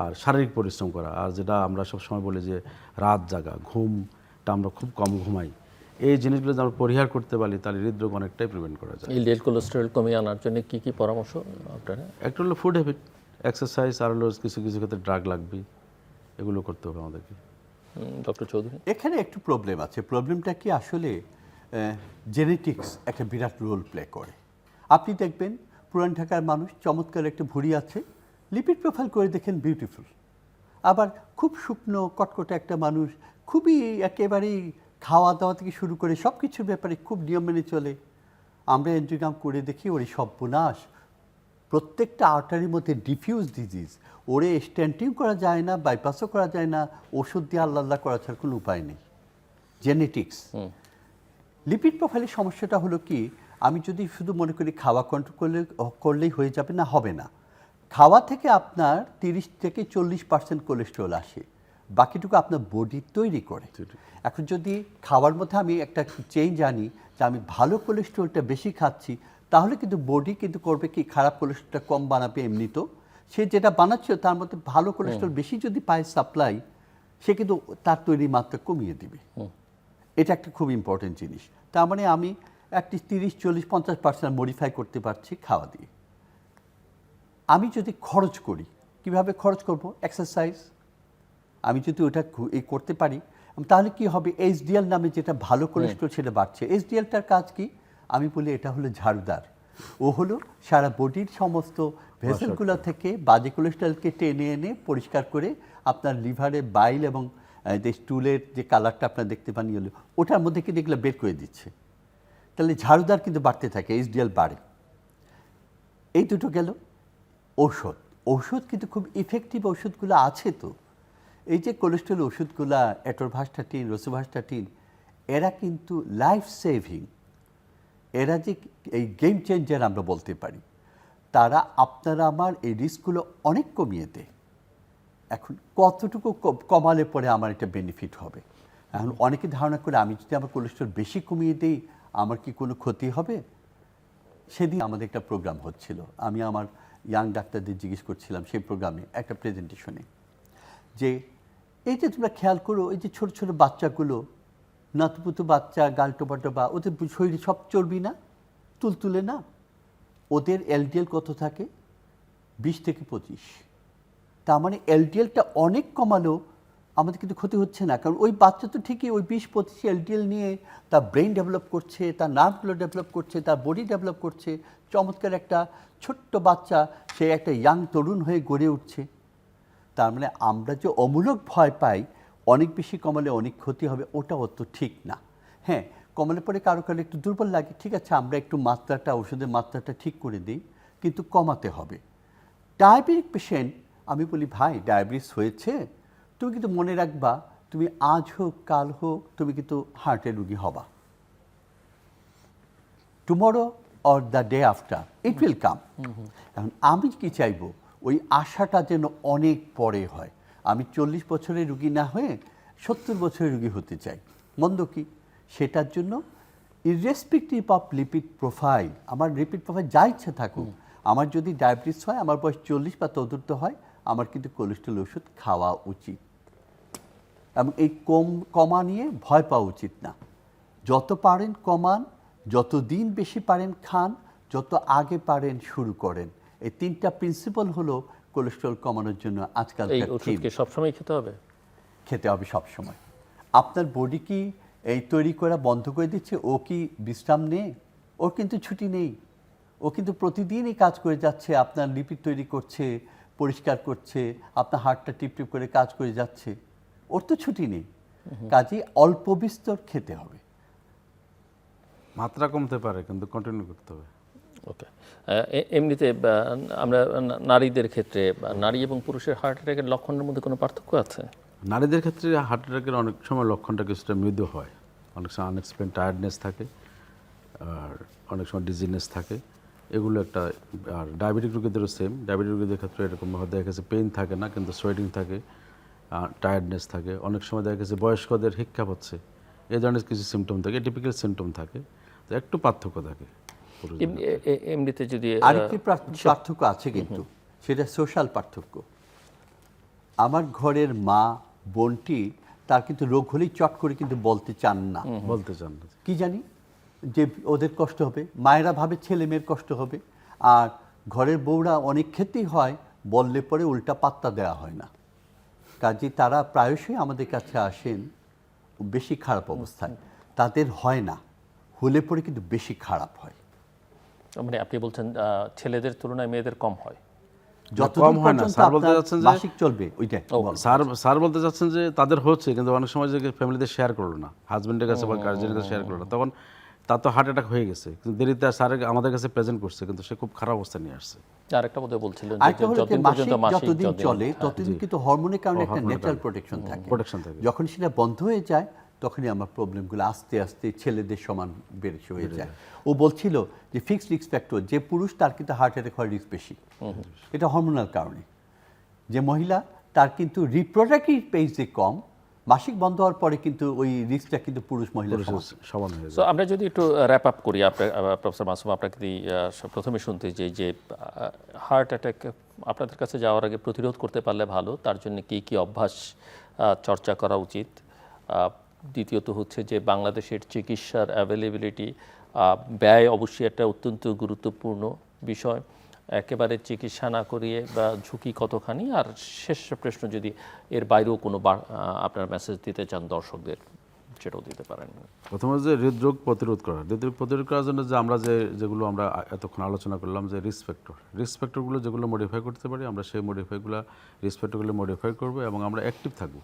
আর শারীরিক পরিশ্রম করা, আর যেটা আমরা সবসময় বলি যে রাত জাগা, ঘুমটা আমরা খুব কম ঘুমাই, এই জিনিসগুলো যদি আমরা পরিহার করতে পারি তাহলে হৃদরোগ অনেকটাই প্রিভেন্ট করা যায়। এলডিএল কোলেস্টেরল কমিয়ে আনার জন্য কি কি পরামর্শ আপনারা? একটা হলো ফুড হ্যাবিট, এক্সারসাইজ, আর হলো কিছু কিছু ক্ষেত্রে ড্রাগ লাগবে, এগুলো করতে হবে আমাদেরকে। ডক্টর চৌধুরী, এখানে একটু প্রবলেম আছে। প্রবলেমটা কি আসলে জেনেটিক্স একটা বিরাট রোল প্লে করে। আপনি দেখবেন পুরান ঢাকার মানুষ চমৎকার একটা ভুঁড়ি আছে, লিপিড প্রোফাইল করে দেখেন বিউটিফুল। আবার খুব শুকনো কটকটে একটা মানুষ, খুবই একেবারেই খাওয়া দাওয়া থেকে শুরু করে সব কিছুর ব্যাপারে খুব নিয়ম মেনে চলে। আমরা এনজিওগ্রাম করে দেখি ওর সর্বনাশ, প্রত্যেকটা আর্টারির মধ্যে ডিফিউজ ডিজিজ, ওরে স্ট্যান্টিং করা যায় না, বাইপাসও করা যায় না, ওষুধ দিয়ে আল্লাহ করা ছাড়া কোনো উপায় নেই। জেনেটিক্স। লিপিড প্রোফাইলের সমস্যাটা হলো কি, আমি যদি শুধু মনে করি খাওয়া কন্ট্রোল করলেই হয়ে যাবে, না, হবে না। খাওয়া থেকে আপনার 30 থেকে 40% কোলেস্ট্রল আসে, বাকিটুকু আপনার বডি তৈরি করে। এখন যদি খাওয়ার মধ্যে আমি একটা চেঞ্জ আনি যে আমি ভালো কোলেস্ট্রলটা বেশি খাচ্ছি, তাহলে কিন্তু বডি কিন্তু করবে কি, খারাপ কোলেস্ট্রলটা কম বানাবে। এমনি তো সে যেটা বানাচ্ছে তার মধ্যে ভালো কোলেস্ট্রল বেশি যদি পায় সাপ্লাই, সে কিন্তু তার তৈরি মাত্রা কমিয়ে দিবে। এটা একটা খুব ইম্পর্টেন্ট জিনিস। তার মানে আমি একটি 30, 40, 50% মডিফাই করতে পারছি খাওয়া দিয়ে। আমি যদি খরচ করি, কিভাবে খরচ করব? এক্সারসাইজ। আমি যদি ওটা করতে পারি, তাহলে কি হবে, এইচডিএল নামে যেটা ভালো কোলেস্ট্রল সেটা বাড়ছে। এইচডিএলটার কাজ কি? আমি বলি এটা হলো ঝাড়ুদার। ও হলো সারা বডির সমস্ত ভেসেলগুলো থেকে বাজে কোলেস্ট্রলকে টেনে এনে পরিষ্কার করে আপনার লিভারে বাইল এবং যে স্টুলের যে কালারটা আপনার দেখতে পান ইয়েলো, ওটার মধ্যে কিন্তু এগুলো বের করে দিচ্ছে। তাহলে ঝাড়ুদার কিন্তু বাড়তে থাকে, এইচডিএল বাড়ে। এই দুটো গেল। ঔষধ কিন্তু খুব ইফেক্টিভ ওষুধগুলো আছে। তো এই যে কোলেস্ট্রল ওষুধগুলা, অ্যাটোরভাস্টাটিন, রোসুভাস্টাটিন, এরা কিন্তু লাইফ সেভিং, এরা যে এই গেম চেঞ্জার আমরা বলতে পারি। তারা আপনারা আমার এই রিস্কগুলো অনেক কমিয়ে দেয়। এখন কতটুকু কমালে পরে আমার এটা বেনিফিট হবে? এখন অনেকে ধারণা করে আমি যদি আমার কোলেস্ট্রল বেশি কমিয়ে দিই আমার কি কোনো ক্ষতি হবে? সেদিন আমাদের একটা প্রোগ্রাম হচ্ছিল, আমি আমার ইয়াং ডাক্তারদের জিজ্ঞেস করছিলাম সেই প্রোগ্রামে একটা প্রেজেন্টেশনে, যে এই যে তোমরা খেয়াল করো, এই যে ছোট ছোট বাচ্চাগুলো নাতুপুতু বাচ্চা গালটোপাটো বা ওদের শরীরে সব চর্বি না, তুলতুলে না, ওদের এলডিএল কত থাকে? 20 থেকে 25। তার মানে এলডিএলটা অনেক কমালেও আমাদের কিন্তু ক্ষতি হচ্ছে না, কারণ ওই বাচ্চা তো ঠিকই ওই 20-25 এলডিএল নিয়ে তার ব্রেন ডেভেলপ করছে, তার নার্ভগুলো ডেভেলপ করছে, তার বডি ডেভেলপ করছে, চমৎকার একটা ছোট্ট বাচ্চা, সে একটা ইয়াং তরুণ হয়ে গড়ে উঠছে। তার মানে আমরা যে অমূলক ভয় পাই অনেক বেশি কমালে অনেক ক্ষতি হবে, ওটা অত ঠিক না। হ্যাঁ, কমালে পরে কারো কারো একটু দুর্বল লাগে, ঠিক আছে, আমরা একটু মাত্রাটা, ওষুধের মাত্রাটা ঠিক করে দিই, কিন্তু কমাতে হবে। ডায়াবেটিক পেশেন্ট, আমি বলি ভাই ডায়াবেটিস হয়েছে, তুমি কিন্তু মনে রাখবা তুমি আজ হোক কাল হোক তুমি কিন্তু হার্টের রুগী হবা। Tomorrow or the day after it will come. এখন আমি কি চাইবো ওই আশাটা যেন অনেক পরে হয়। আমি 40 বছরের রুগী না হয়ে 70 বছরের রুগী হতে চাই। মন্দ কি? সেটার জন্য ইররেসপেক্টিভ অফ লিপিড প্রোফাইল, আমার লিপিড প্রোফাইল যা ইচ্ছা থাকুক, আমার যদি ডায়াবেটিস হয়, আমার বয়স 40 বা তদুর্ধ হয়, আমার কিন্তু কোলেস্ট্রল ওষুধ খাওয়া উচিত। এবং এই কমা নিয়ে ভয় পাওয়া উচিত না। যত পারেন কমান, যত দিন বেশি পারেন খান, যত আগে পারেন শুরু করেন। এই 3টা প্রিন্সিপাল হলো কোলেস্ট্রল কমানোর জন্য এই আজকালকার ওষুধকে সবসময় খেতে হবে? খেতে হবে সবসময়। আপনার বডি কি এই তৈরি করা বন্ধ করে দিচ্ছে? ও কি বিশ্রাম নেই? ওর কিন্তু ছুটি নেই। ও কিন্তু প্রতিদিনই কাজ করে যাচ্ছে, আপনার লিপিড তৈরি করছে, পরিষ্কার করছে, আপনার হার্টটা টিপটিপ করে কাজ করে যাচ্ছে। ওর তো ছুটি নেই। কাজেই অল্প বিস্তর খেতে হবে। মাত্রা কমতে পারে কিন্তু কন্টিনিউ করতে হবে। ওকে। এমনিতে আমরা নারীদের ক্ষেত্রে নারী এবং পুরুষের হার্ট অ্যাটাকের লক্ষণের মধ্যে কোনো পার্থক্য আছে? নারীদের ক্ষেত্রে হার্ট অ্যাটাকের অনেক সময় লক্ষণটা কিছুটা মৃদু হয়, অনেক সময় আনএক্সপ্লেন টায়ার্ডনেস থাকে, আর অনেক সময় ডিজিনেস থাকে, এগুলো একটা। আর ডায়াবেটিক রোগীদেরও সেম, ডায়াবেটিক রোগীদের ক্ষেত্রে এরকম দেখা গেছে পেইন থাকে না কিন্তু সোয়েটিং থাকে, টায়ার্ডনেস থাকে, অনেক সময় দেখা গেছে বয়স্কদের হিক্কাপ হচ্ছে, এই ধরনের কিছু সিমটম থাকে, টিপিক্যাল সিমটম থাকে, তো একটু পার্থক্য থাকে। এমনিতে যদি আরেকটি পার্থক্য আছে কিন্তু, সেটা সোশ্যাল পার্থক্য। আমার ঘরের মা বোনটি, তার কিন্তু রোগ হলেই চট করে কিন্তু বলতে চান না। বলতে চান না, কি জানি যে ওদের কষ্ট হবে, মায়েরা ভাবে ছেলে মেয়ের কষ্ট হবে, আর ঘরের বউরা অনেক ক্ষেত্রেই হয় বললে পরে উল্টা পাত্তা দেওয়া হয় না। কাজে তারা প্রায়শই আমাদের কাছে আসেন বেশি খারাপ অবস্থায়। তাদের হয় না, হলে পরে কিন্তু বেশি খারাপ হয়। মানে আপনি বলছেন ছেলেদের তুলনায় মেয়েদের কম হয়? যতদিন হয় না, পর্যন্ত স্যার বলতে আপনার যাচ্ছেন যে মাসিক চলবে ওইটাই। স্যার বলতে চাচ্ছেন যে তাদের হচ্ছে কিন্তু অনেক সময় যে ফ্যামিলিতে শেয়ার করলো না, হাজবেন্ডের কাছে বা গার্জেনের কাছে শেয়ার করলো না, তখন তার তো হার্ট অ্যাটাক হয়ে গেছে, কিন্তু দেরিতে স্যার আমাদের কাছে প্রেজেন্ট করছে, কিন্তু সে খুব খারাপ অবস্থা নিয়ে আসছে। আরেকটা বোধহয় বলছিলেন আরেকটা হলো যে যতদিন পর্যন্ত মাসিক যতদিন চলে ততদিন কিন্তু হরমোনের কারণে একটা ন্যাচারাল প্রোটেকশন থাকে। যখন সেটা বন্ধ হয়ে যায় তখনই আমার প্রবলেমগুলো আস্তে আস্তে ছেলেদের সমান বেড়ে হয়ে যায়। ও বলছিল যে ফিক্সড রিস্ক ফ্যাক্টর, যে পুরুষ তার কিন্তু হার্ট অ্যাটাক হওয়ার রিস্ক বেশি, এটা হরমোনাল কারণে। যে মহিলা তার কিন্তু রিপ্রোডাক্টিভ পেজে কম, মাসিক বন্ধ হওয়ার পরে কিন্তু ওই রিস্কটা কিন্তু পুরুষ মহিলা সমান হয়ে যায়। সো আমরা যদি একটু র্যাপ আপ করি, প্রফেসর মাসুম আপনাকে প্রথমে শুনতে যে হার্ট অ্যাটাক আপনাদের কাছে যাওয়ার আগে প্রতিরোধ করতে পারলে ভালো, তার জন্য কি কি অভ্যাস চর্চা করা উচিত? দ্বিতীয়ত হচ্ছে যে বাংলাদেশের চিকিৎসার অ্যাভেলেবিলিটি, ব্যয় অবশ্যই একটা অত্যন্ত গুরুত্বপূর্ণ বিষয়, একেবারে চিকিৎসা না করিয়ে বা ঝুঁকি কতখানি, আর শেষ প্রশ্ন যদি এর বাইরেও কোনো আপনার মেসেজ দিতে চান দর্শকদের সেটাও দিতে পারেন। প্রথমে যে হৃদরোগ প্রতিরোধ করা, হৃদরোগ প্রতিরোধ করার জন্য যে আমরা যেগুলো আমরা এতক্ষণ আলোচনা করলাম, যে রিস্ক ফ্যাক্টরগুলো যেগুলো মডিফাই করতে পারি, আমরা সেই রিস্ক ফ্যাক্টরগুলো মডিফাই করবো এবং আমরা অ্যাক্টিভ থাকবো।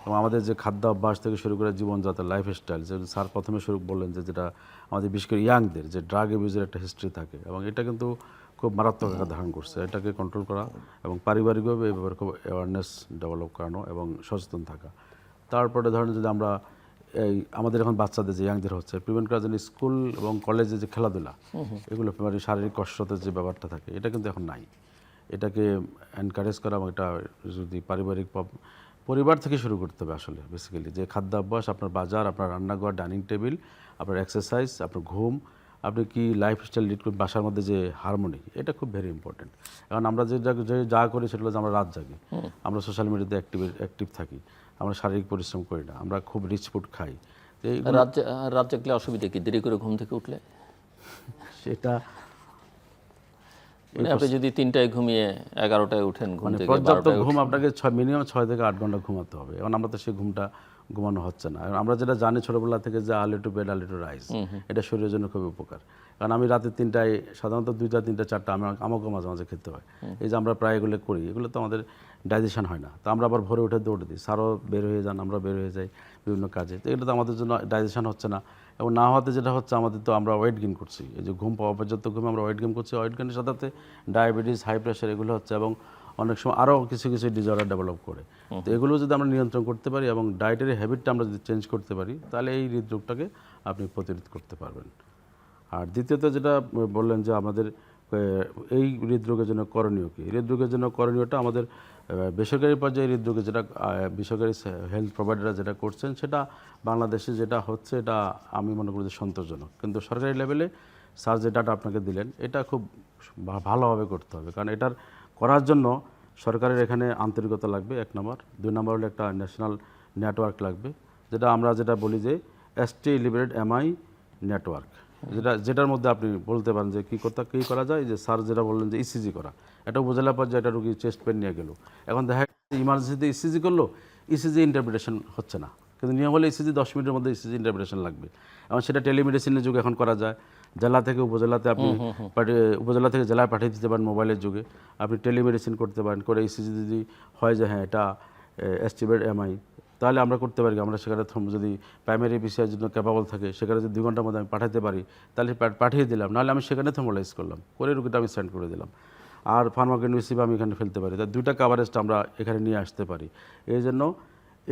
এবং আমাদের যে খাদ্য অভ্যাস থেকে শুরু করে জীবনযাত্রা, লাইফস্টাইল, যে স্যার প্রথমে শুরু বললেন যে যেটা আমাদের বিশেষ করে ইয়াংদের যে ড্রাগ অ্যাবিউজের একটা হিস্ট্রি থাকে, এবং এটা কিন্তু খুব মারাত্মক আকার ধারণ করছে, এটাকে কন্ট্রোল করা এবং পারিবারিকভাবে এই ব্যাপারে খুব অ্যাওয়ারনেস ডেভেলপ করানো এবং সচেতন থাকা। তারপরে ধরেন যদি আমরা আমাদের এখন বাচ্চাদের যে ইয়াংদের হচ্ছে প্রিভেন্ট করার জন্য স্কুল এবং কলেজে যে খেলাধুলা, এগুলো শারীরিক কসরতের যে ব্যাপারটা থাকে, এটা কিন্তু এখন নাই। এটাকে এনকারেজ করা এবং এটা যদি পরিবার থেকে শুরু করতে হবে আসলে বেসিক্যালি, যে খাদ্যাভ্যাস, আপনার বাজার, আপনার রান্নাঘর, ডাইনিং টেবিল, আপনার এক্সারসাইজ, আপনার ঘুম, আপনি কি লাইফস্টাইল লিড করেন, বাসার মধ্যে যে হারমোনি, এটা খুব ভেরি ইম্পর্টেন্ট। এখন আমরা যা করি সেটা হচ্ছে আমরা রাত জাগি, আমরা সোশ্যাল মিডিয়াতে অ্যাক্টিভ থাকি, আমরা শারীরিক পরিশ্রম করি না, আমরা খুব রিচ ফুড খাই, রাত জাগলে অসুবিধা কি, দেরি করে ঘুম থেকে উঠলে? সেটা মানে আপনি যদি 3টায় ঘুমিয়ে 11টায় উঠেন ঘুম থেকে, পর্যাপ্ত ঘুম আপনাকে মিনিমাম 6 থেকে 8 ঘন্টা ঘুমাতে হবে। এখন আমরা তো সেই ঘুমটা ঘুমানো হচ্ছে না। আমরা যেটা জানি ছোটবেলা থেকে যে early to bed early to rise, এটা শরীরের জন্য খুবই উপকার। কারণ আমি রাতে 3টায় সাধারণত 2টা 3টা 4টা আমাকেও মাঝে মাঝে খেতে হয়। এই যে আমরা প্রায় এগুলো করি, এগুলো তো আমাদের ডাইজেশন হয় না। তো আমরা আবার ভোরে উঠে দৌড়ে দিই, স্যারও বের হয়ে যান, আমরা বের হয়ে যাই বিভিন্ন কাজে। তো এগুলো তো আমাদের জন্য ডাইজেশন হচ্ছে না। এবং না হওয়াতে যেটা হচ্ছে, আমাদের তো আমরা ওয়েট গেইন করছি। এই যে ঘুম পাওয়া পর্যন্ত ঘুমে আমরা ওয়েট গেইন করছি। ওয়েট গেইনের সাথে ডায়াবেটিস, হাই প্রেশার এগুলো হচ্ছে, এবং অনেক সময় আরও কিছু কিছু ডিসঅর্ডার ডেভেলপ করে। তো এগুলো যদি আমরা নিয়ন্ত্রণ করতে পারি এবং ডায়েটের হ্যাবিটটা আমরা যদি চেঞ্জ করতে পারি, তাহলে এই হৃদরোগটাকে আপনি প্রতিরোধ করতে পারবেন। আর দ্বিতীয়ত যেটা বললেন যে আমাদের এই হৃদরোগের জন্য করণীয় কী, হৃদরোগের জন্য করণীয়টা আমাদের বেসরকারি পর্যায়ে হৃদরোগের যেটা বেসরকারি হেলথ প্রোভাইডাররা যেটা করছেন, সেটা বাংলাদেশে যেটা হচ্ছে, এটা আমি মনে করি যে সন্তোষজনক। কিন্তু সরকারি লেভেলে স্যার যে ডাটা আপনাকে দিলেন, এটা খুব ভালোভাবে করতে হবে। কারণ এটার করার জন্য সরকারের এখানে আন্তরিকতা লাগবে 1 নম্বর। 2 নম্বর হলো একটা ন্যাশনাল নেটওয়ার্ক লাগবে, যেটা বলি যে ST লিবারেড MI নেটওয়ার্ক, যেটার মধ্যে আপনি বলতে পারেন যে কী করা যায়। যে স্যার যেটা বললেন যে ECG করা, এটা উপজেলা পর্যায়ে একটা রুগী চেস্ট পেন নিয়ে গেল, এখন দেখা যাচ্ছে ইমার্জেন্সিতে ECG করলো, ECG ইন্টারপ্রিটেশন হচ্ছে না। কিন্তু নিয়ম হলে ECG 10 মিনিটের মধ্যে ECG ইন্টারপ্রিটেশন লাগবে। এবং সেটা টেলিমেডিসিনের যুগে এখন করা যায়। জেলা থেকে উপজেলাতে আপনি উপজেলা থেকে জেলায় পাঠিয়ে দিতে পারেন। মোবাইলের যুগে আপনি টেলিমেডিসিন করতে পারেন, করে ECG যদি হয় যে হ্যাঁ এটা ST MI, তাহলে আমরা করতে পারি। আমরা সেখানে যদি প্রাইমারি বিষয়ের জন্য ক্যাপাবল থাকে, সেখানে যদি 2 ঘন্টার মধ্যে আমি পাঠাতে পারি, তাহলে পাঠিয়ে দিলাম। নাহলে আমি সেখানে থর্মালাইজ করলাম, করে রুগীটা আমি সেন্ড করে দিলাম। আর ফার্মাকোগনোসিস আমি এখানে ফেলতে পারি। তাই 2টা কাভারেজটা আমরা এখানে নিয়ে আসতে পারি। এই জন্য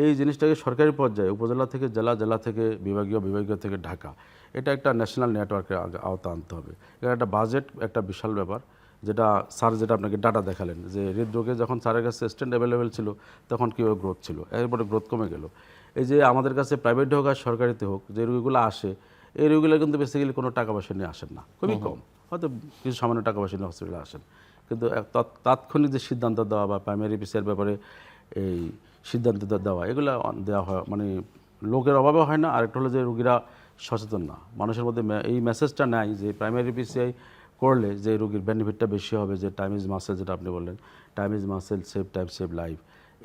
এই জিনিসটাকে সরকারি পর্যায়ে উপজেলা থেকে জেলা, জেলা থেকে বিভাগীয় থেকে ঢাকা, এটা একটা ন্যাশনাল নেটওয়ার্কের আওতা আনতে হবে। এটা একটা বাজেট, একটা বিশাল ব্যাপার। যেটা স্যার যেটা আপনাকে ডাটা দেখালেন, যে হৃদরোগে যখন স্যারের কাছে স্ট্যান্ড অ্যাভেলেবেল ছিল, তখন কীভাবে গ্রোথ ছিল, এরপরে গ্রোথ কমে গেল। এই যে আমাদের কাছে প্রাইভেটে হোক আর সরকারিতে হোক, যে রোগীগুলো আসে, এই রোগীগুলো কিন্তু বেসিক্যালি কোনো টাকা পয়সা নিয়ে আসেন না, খুবই কম, হয়তো কিছু সামান্য টাকা পয়সা নিয়ে হসপিটালে আসেন। কিন্তু তাৎক্ষণিক যে সিদ্ধান্ত দেওয়া বা প্রাইমারি বিষয়ের ব্যাপারে এই সিদ্ধান্ত দেওয়া, এগুলো দেওয়া হয় মানে লোকের অভাবে হয় না। আরেকটা হলো যে রোগীরা সচেতন না, মানুষের মধ্যে এই মেসেজটা নাই যে প্রাইমারি PCI করলে যে রোগীর বেনিফিটটা বেশি হবে, যে টাইম ইজ মাসেল, যেটা আপনি বললেন, time is muscle, save time save life,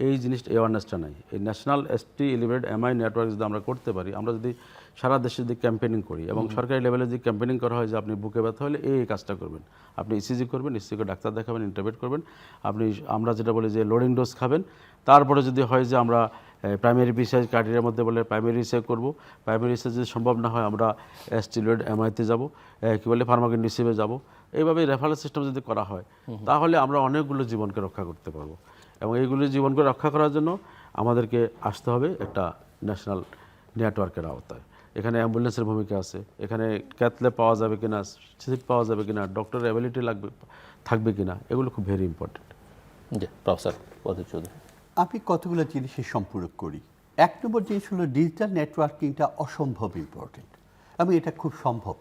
এই জিনিসটা অ্যাওয়ারনেসটা নাই। এই ন্যাশনাল ST লিবারেড MI নেটওয়ার্ক যদি আমরা করতে পারি, আমরা যদি সারা দেশে যদি ক্যাম্পেনিং করি এবং সরকারি লেভেলে যদি ক্যাম্পেনিং করা হয় যে আপনি বুকে ব্যথা হলে এই কাজটা করবেন, আপনি ECG করবেন, ECG করে ডাক্তার দেখাবেন, ইন্টারভেট করবেন, আমরা যেটা বলি যে লোডিং ডোজ খাবেন। তারপরে যদি হয় যে আমরা প্রাইমারি PCI ক্রাইটেরিয়ার মধ্যে বলে প্রাইমারি রিসার্চ করবো, প্রাইমারি রিসার্চ যদি সম্ভব না হয় আমরা ST লিবারেড MIতে যাবো, কী বলে ফার্মাকোগনোসিসে যাবো। এইভাবে রেফারেল সিস্টেম যদি করা হয়, তাহলে আমরা অনেকগুলো জীবনকে রক্ষা করতে পারবো। এবং এইগুলো জীবনকে রক্ষা করার জন্য আমাদেরকে আসতে হবে একটা ন্যাশনাল নেটওয়ার্কের আওতায়। এখানে অ্যাম্বুলেন্সের ভূমিকা আছে, এখানে ক্যাথল্যাব পাওয়া যাবে কিনা, সিট পাওয়া যাবে কিনা, ডক্টরের অ্যাবিলিটি থাকবে কিনা, এগুলো খুব ভেরি ইম্পর্টেন্ট। জি প্রফেসর অধীর চৌধুরী। আমি কতগুলো জিনিসের সম্পূরক করি। 1 নম্বর জিনিস হলো ডিজিটাল নেটওয়ার্কিংটা অসম্ভব ইম্পর্টেন্ট, এবং এটা খুব সম্ভব।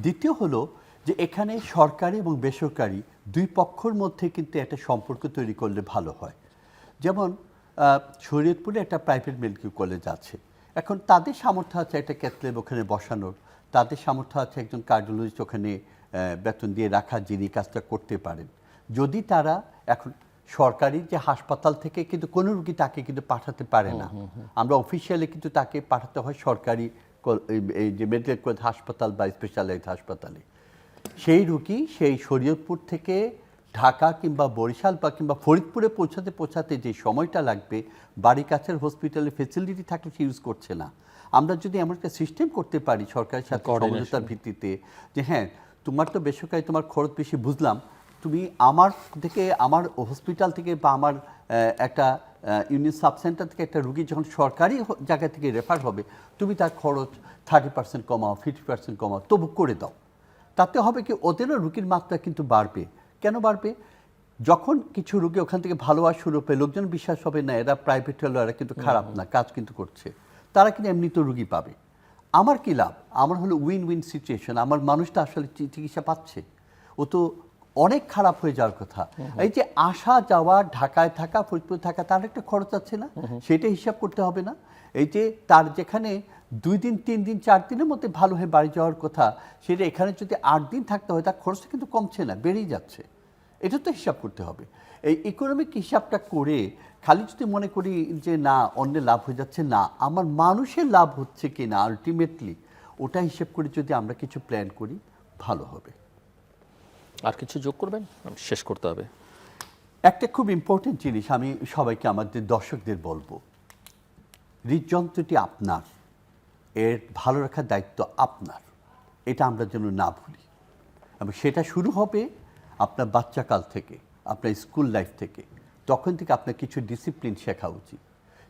দ্বিতীয় হলো যে এখানে সরকারি এবং বেসরকারি 2 পক্ষের মধ্যে কিন্তু একটা সম্পর্ক তৈরি করলে ভালো হয়। যেমন শরীয়তপুরে একটা প্রাইভেট মেডিকেল কলেজ আছে, এখন তাদের সামর্থ্য আছে একটা ক্যাথল্যাব ওখানে বসানোর, তাদের সামর্থ্য আছে একজন কার্ডিওলজিস্ট ওখানে বেতন দিয়ে রাখা, যিনি কাজটা করতে পারেন। যদি তারা এখন সরকারি যে হাসপাতাল থেকে কিন্তু কোনো রুগী তাকে কিন্তু পাঠাতে পারে না, আমরা অফিসিয়ালি কিন্তু তাকে পাঠাতে হয় সরকারি এই যে মেডিকেল কলেজ হাসপাতাল বা স্পেশালাইজড হাসপাতালে। সেই রুগী সেই শরীয়তপুর থেকে ঢাকা কিংবা বরিশাল বা কিংবা ফরিদপুরে পৌঁছাতে যে সময়টা লাগবে, বাড়ি কাছের হসপিটালে ফেসিলিটি থাকলে সে ইউজ করছে না। আমরা যদি এমন একটা সিস্টেম করতে পারি সরকারের সাথে সমঝোতার ভিত্তিতে, যে হ্যাঁ তোমার তো বেসরকারি, তোমার খরচ বেশি বুঝলাম, তুমি আমার থেকে, আমার হসপিটাল থেকে বা আমার একটা ইউনিয়ন সাব সেন্টার থেকে একটা রুগী যখন সরকারি জায়গা থেকে রেফার হবে, তুমি তার খরচ 30% কমাও, 50% কমাও, তবু করে দাও। তাতে হবে কি, ওদেরও রুগীর মাত্রা কিন্তু বাড়বে। কেন বাড়বে? যখন কিছু রুগী ওখান থেকে ভালো আর শুরু হবে, লোকজন বিশ্বাস হবে না এরা প্রাইভেট হলো, এরা কিন্তু খারাপ না, কাজ কিন্তু করছে, তারা কিন্তু এমনি তো রুগী পাবে। আমার কি লাভ? আমার হলো উইন উইন সিচুয়েশন, আমার মানুষটা আসলে চিকিৎসা পাচ্ছে, ও তো অনেক খারাপ হয়ে যাওয়ার কথা। এই যে আসা যাওয়া, ঢাকায় থাকা, ফরিদপুরে থাকা, তার একটা খরচ আছে না, সেটা হিসাব করতে হবে না? এই যে তার যেখানে 2 দিন 3 দিন 4 দিনের মধ্যে ভালো হয়ে বাড়ি যাওয়ার কথা, সেটা এখানে যদি 8 দিন থাকতে হয় তার খরচটা কিন্তু কমছে না, বেড়েই যাচ্ছে। এটা তো হিসাব করতে হবে। এই ইকোনমিক হিসাবটা করে খালি যদি মনে করি যে না অন্যের লাভ হয়ে যাচ্ছে, না আমার মানুষের লাভ হচ্ছে কি না আলটিমেটলি, ওটা হিসেব করে যদি আমরা কিছু প্ল্যান করি ভালো হবে। আর কিছু যোগ করবেন? শেষ করতে হবে। একটা খুব ইম্পর্টেন্ট জিনিস আমি সবাইকে, আমাদের দর্শকদের বলবো, হৃদযন্ত্রটি আপনার, এর ভালো রাখার দায়িত্ব আপনার, এটা আমরা যেন না ভুলি। এবং সেটা শুরু হবে আপনার বাচ্চাকাল থেকে, আপনার স্কুল লাইফ থেকে। তখন থেকে আপনার কিছু ডিসিপ্লিন শেখা উচিত।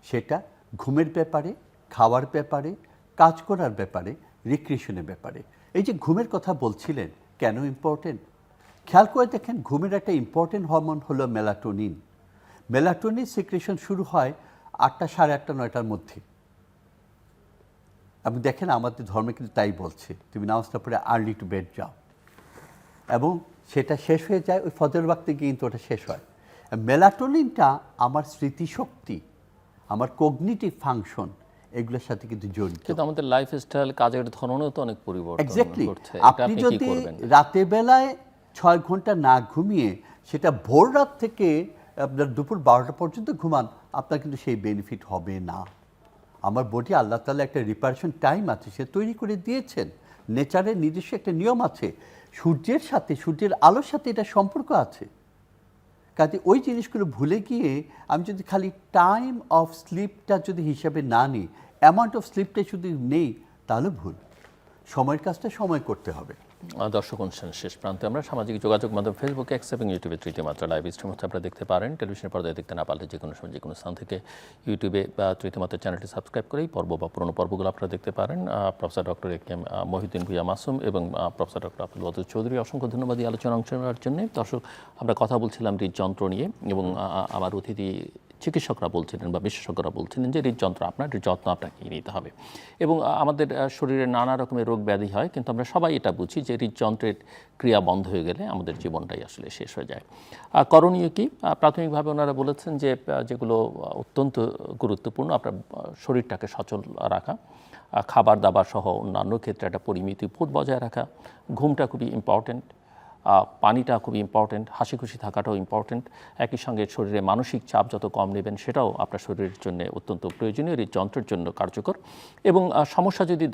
সেটা ঘুমের ব্যাপারে, খাওয়ার ব্যাপারে, কাজ করার ব্যাপারে, রিক্রিয়েশনের ব্যাপারে। এই যে ঘুমের কথা বলছিলেন, কেন ইম্পর্টেন্ট খেয়াল করে দেখেন। ঘুমের একটা ইম্পর্টেন্ট হরমোন হলো মেলাটোনিন। মেলাটোনিন সিক্রেশন শুরু হয় 8টা, 8:30, 9টার মধ্যে। আপনি দেখেন আমাদের ধর্মে কিন্তু তাই বলছে, তুমি নামাজটা পড়ে আর্লি টু বেড যাও, এবং সেটা শেষ হয়ে যায় ওই ফজর ওয়াক্তে গিয়ে, কিন্তু ওটা শেষ হয়। মেলাটোনিনটা আমার স্মৃতিশক্তি, আমার কগনিটিভ ফাংশন, এগুলোর সাথে কিন্তু জড়িত। কিন্তু আমাদের লাইফস্টাইল, কাজের ধরনেও তো অনেক পরিবর্তন এক্স্যাক্টলি। ঘটছে। আপনি যদি রাতে বেলায় 6 ঘন্টা না ঘুমিয়ে সেটা ভোর রাত থেকে আপনার দুপুর 12টা পর্যন্ত ঘুমান, আপনার কিন্তু সেই বেনিফিট হবে না। আমার বডি আল্লাহ তাআলা একটা রিপারেশন টাইম আছে, সে তৈরি করে দিয়েছেন। নেচারের নিজস্ব একটা নিয়ম আছে, সূর্যের সাথে, সূর্যের আলোর সাথে এটা সম্পর্ক আছে। কাজে ওই জিনিসগুলো ভুলে গিয়ে আমি যদি খালি টাইম অফ স্লিপটা যদি হিসাবে না নিই, অ্যামাউন্ট অফ স্লিপটা যদি নেই, তাহলে ভুল। সময়ের কাজটা সময় করতে হবে। দর্শক অনুষ্ঠান শেষ প্রান্তে আমরা সামাজিক যোগাযোগ মাধ্যম ফেসবুকে, এক্স এবং ইউটিউবে তৃতীয় মাত্রা লাইভ স্ট্রিম হচ্ছে আপনারা দেখতে পারেন। টেলিভিশনের পর্দায় দেখতে না পারলে যে কোনো সময় যে কোনো স্থান থেকে ইউটিউবে বা তৃতীয় মাত্রা চ্যানেলটি সাবস্ক্রাইব করেই পর্ব বা পুরনো পর্বগুলো আপনারা দেখতে পারেন। Professor doctor A K M. Mohiuddin Bhuiyan Masum এবং প্রফেসর ডক্টর আব্দুল ওয়াদুদ চৌধুরী, অসংখ্য ধন্যবাদ এই আলোচনা অংশ নেওয়ার জন্য। দর্শক, আমরা কথা বলছিলাম হৃদযন্ত্র নিয়ে, এবং আমার অতিথি চিকিৎসকরা বলছিলেন বা বিশেষজ্ঞরা বলছিলেন যে হৃদযন্ত্র আপনার, যত্ন আপনাকে নিতে হবে। এবং আমাদের শরীরে নানা রকমের রোগ ব্যাধি হয়, কিন্তু আমরা সবাই এটা বুঝি যে হৃদযন্ত্রের ক্রিয়া বন্ধ হয়ে গেলে আমাদের জীবনটাই আসলে শেষ হয়ে যায়। করণীয় কি? প্রাথমিকভাবে ওনারা বলেছেন যে যেগুলো অত্যন্ত গুরুত্বপূর্ণ, আপনার শরীরটাকে সচল রাখা, খাবার দাবার সহ অন্যান্য ক্ষেত্রে একটা পরিমিতি বোধ বজায় রাখা, ঘুমটা খুবই ইম্পর্ট্যান্ট, পানিটা খুব ইম্পর্টেন্ট, হাসি খুশি থাকাটাও ইম্পর্টেন্ট। একই সঙ্গে শরীরে মানসিক চাপ যত কম নেবেন সেটাও আপনার শরীরের জন্য অত্যন্ত প্রয়োজনীয়, হৃদযন্ত্রের জন্য কার্যকর। এবং সমস্যা যদি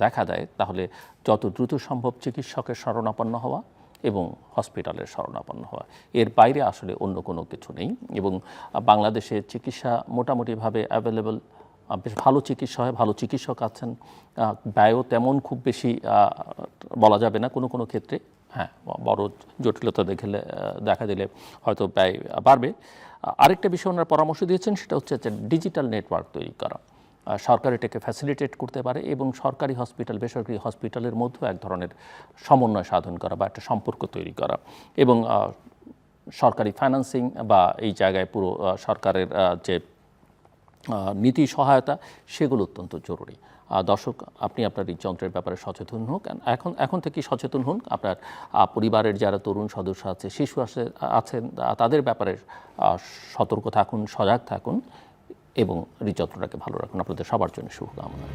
দেখা দেয়, তাহলে যত দ্রুত সম্ভব চিকিৎসকের শরণাপন্ন হওয়া এবং হসপিটালের শরণাপন্ন হওয়া, এর বাইরে আসলে অন্য কোনো কিছু নেই। এবং বাংলাদেশে চিকিৎসা মোটামুটিভাবে অ্যাভেলেবল, বেশ ভালো চিকিৎসা হয়, ভালো চিকিৎসক আছেন, ব্যয়ও তেমন খুব বেশি বলা যাবে না কোনো কোনো ক্ষেত্রে। হ্যাঁ, বড় জটিলতা দেখা দিলে হয়তো ব্যয় বাড়বে। আরেকটা বিষয় ওনারা পরামর্শ দিয়েছেন, সেটা হচ্ছে যে ডিজিটাল নেটওয়ার্ক তৈরি করা। সরকার এটাকে ফ্যাসিলিটেট করতে পারে, এবং সরকারি হসপিটাল, বেসরকারি হসপিটালের মধ্যেও এক ধরনের সমন্বয় সাধন করা বা একটা সম্পর্ক তৈরি করা, এবং সরকারি ফাইন্যান্সিং বা এই জায়গায় পুরো সরকারের যে নীতি সহায়তা, সেগুলো অত্যন্ত জরুরি। দর্শক, আপনি আপনার হৃদযন্ত্রের ব্যাপারে সচেতন হোক, এখন থেকেই সচেতন হন। আপনার পরিবারের যারা তরুণ সদস্য আছে, শিশু আছেন, তাদের ব্যাপারে সতর্ক থাকুন, সজাগ থাকুন, এবং হৃদযন্ত্রটাকে ভালো রাখুন। আপনাদের সবার জন্য শুভকামনা।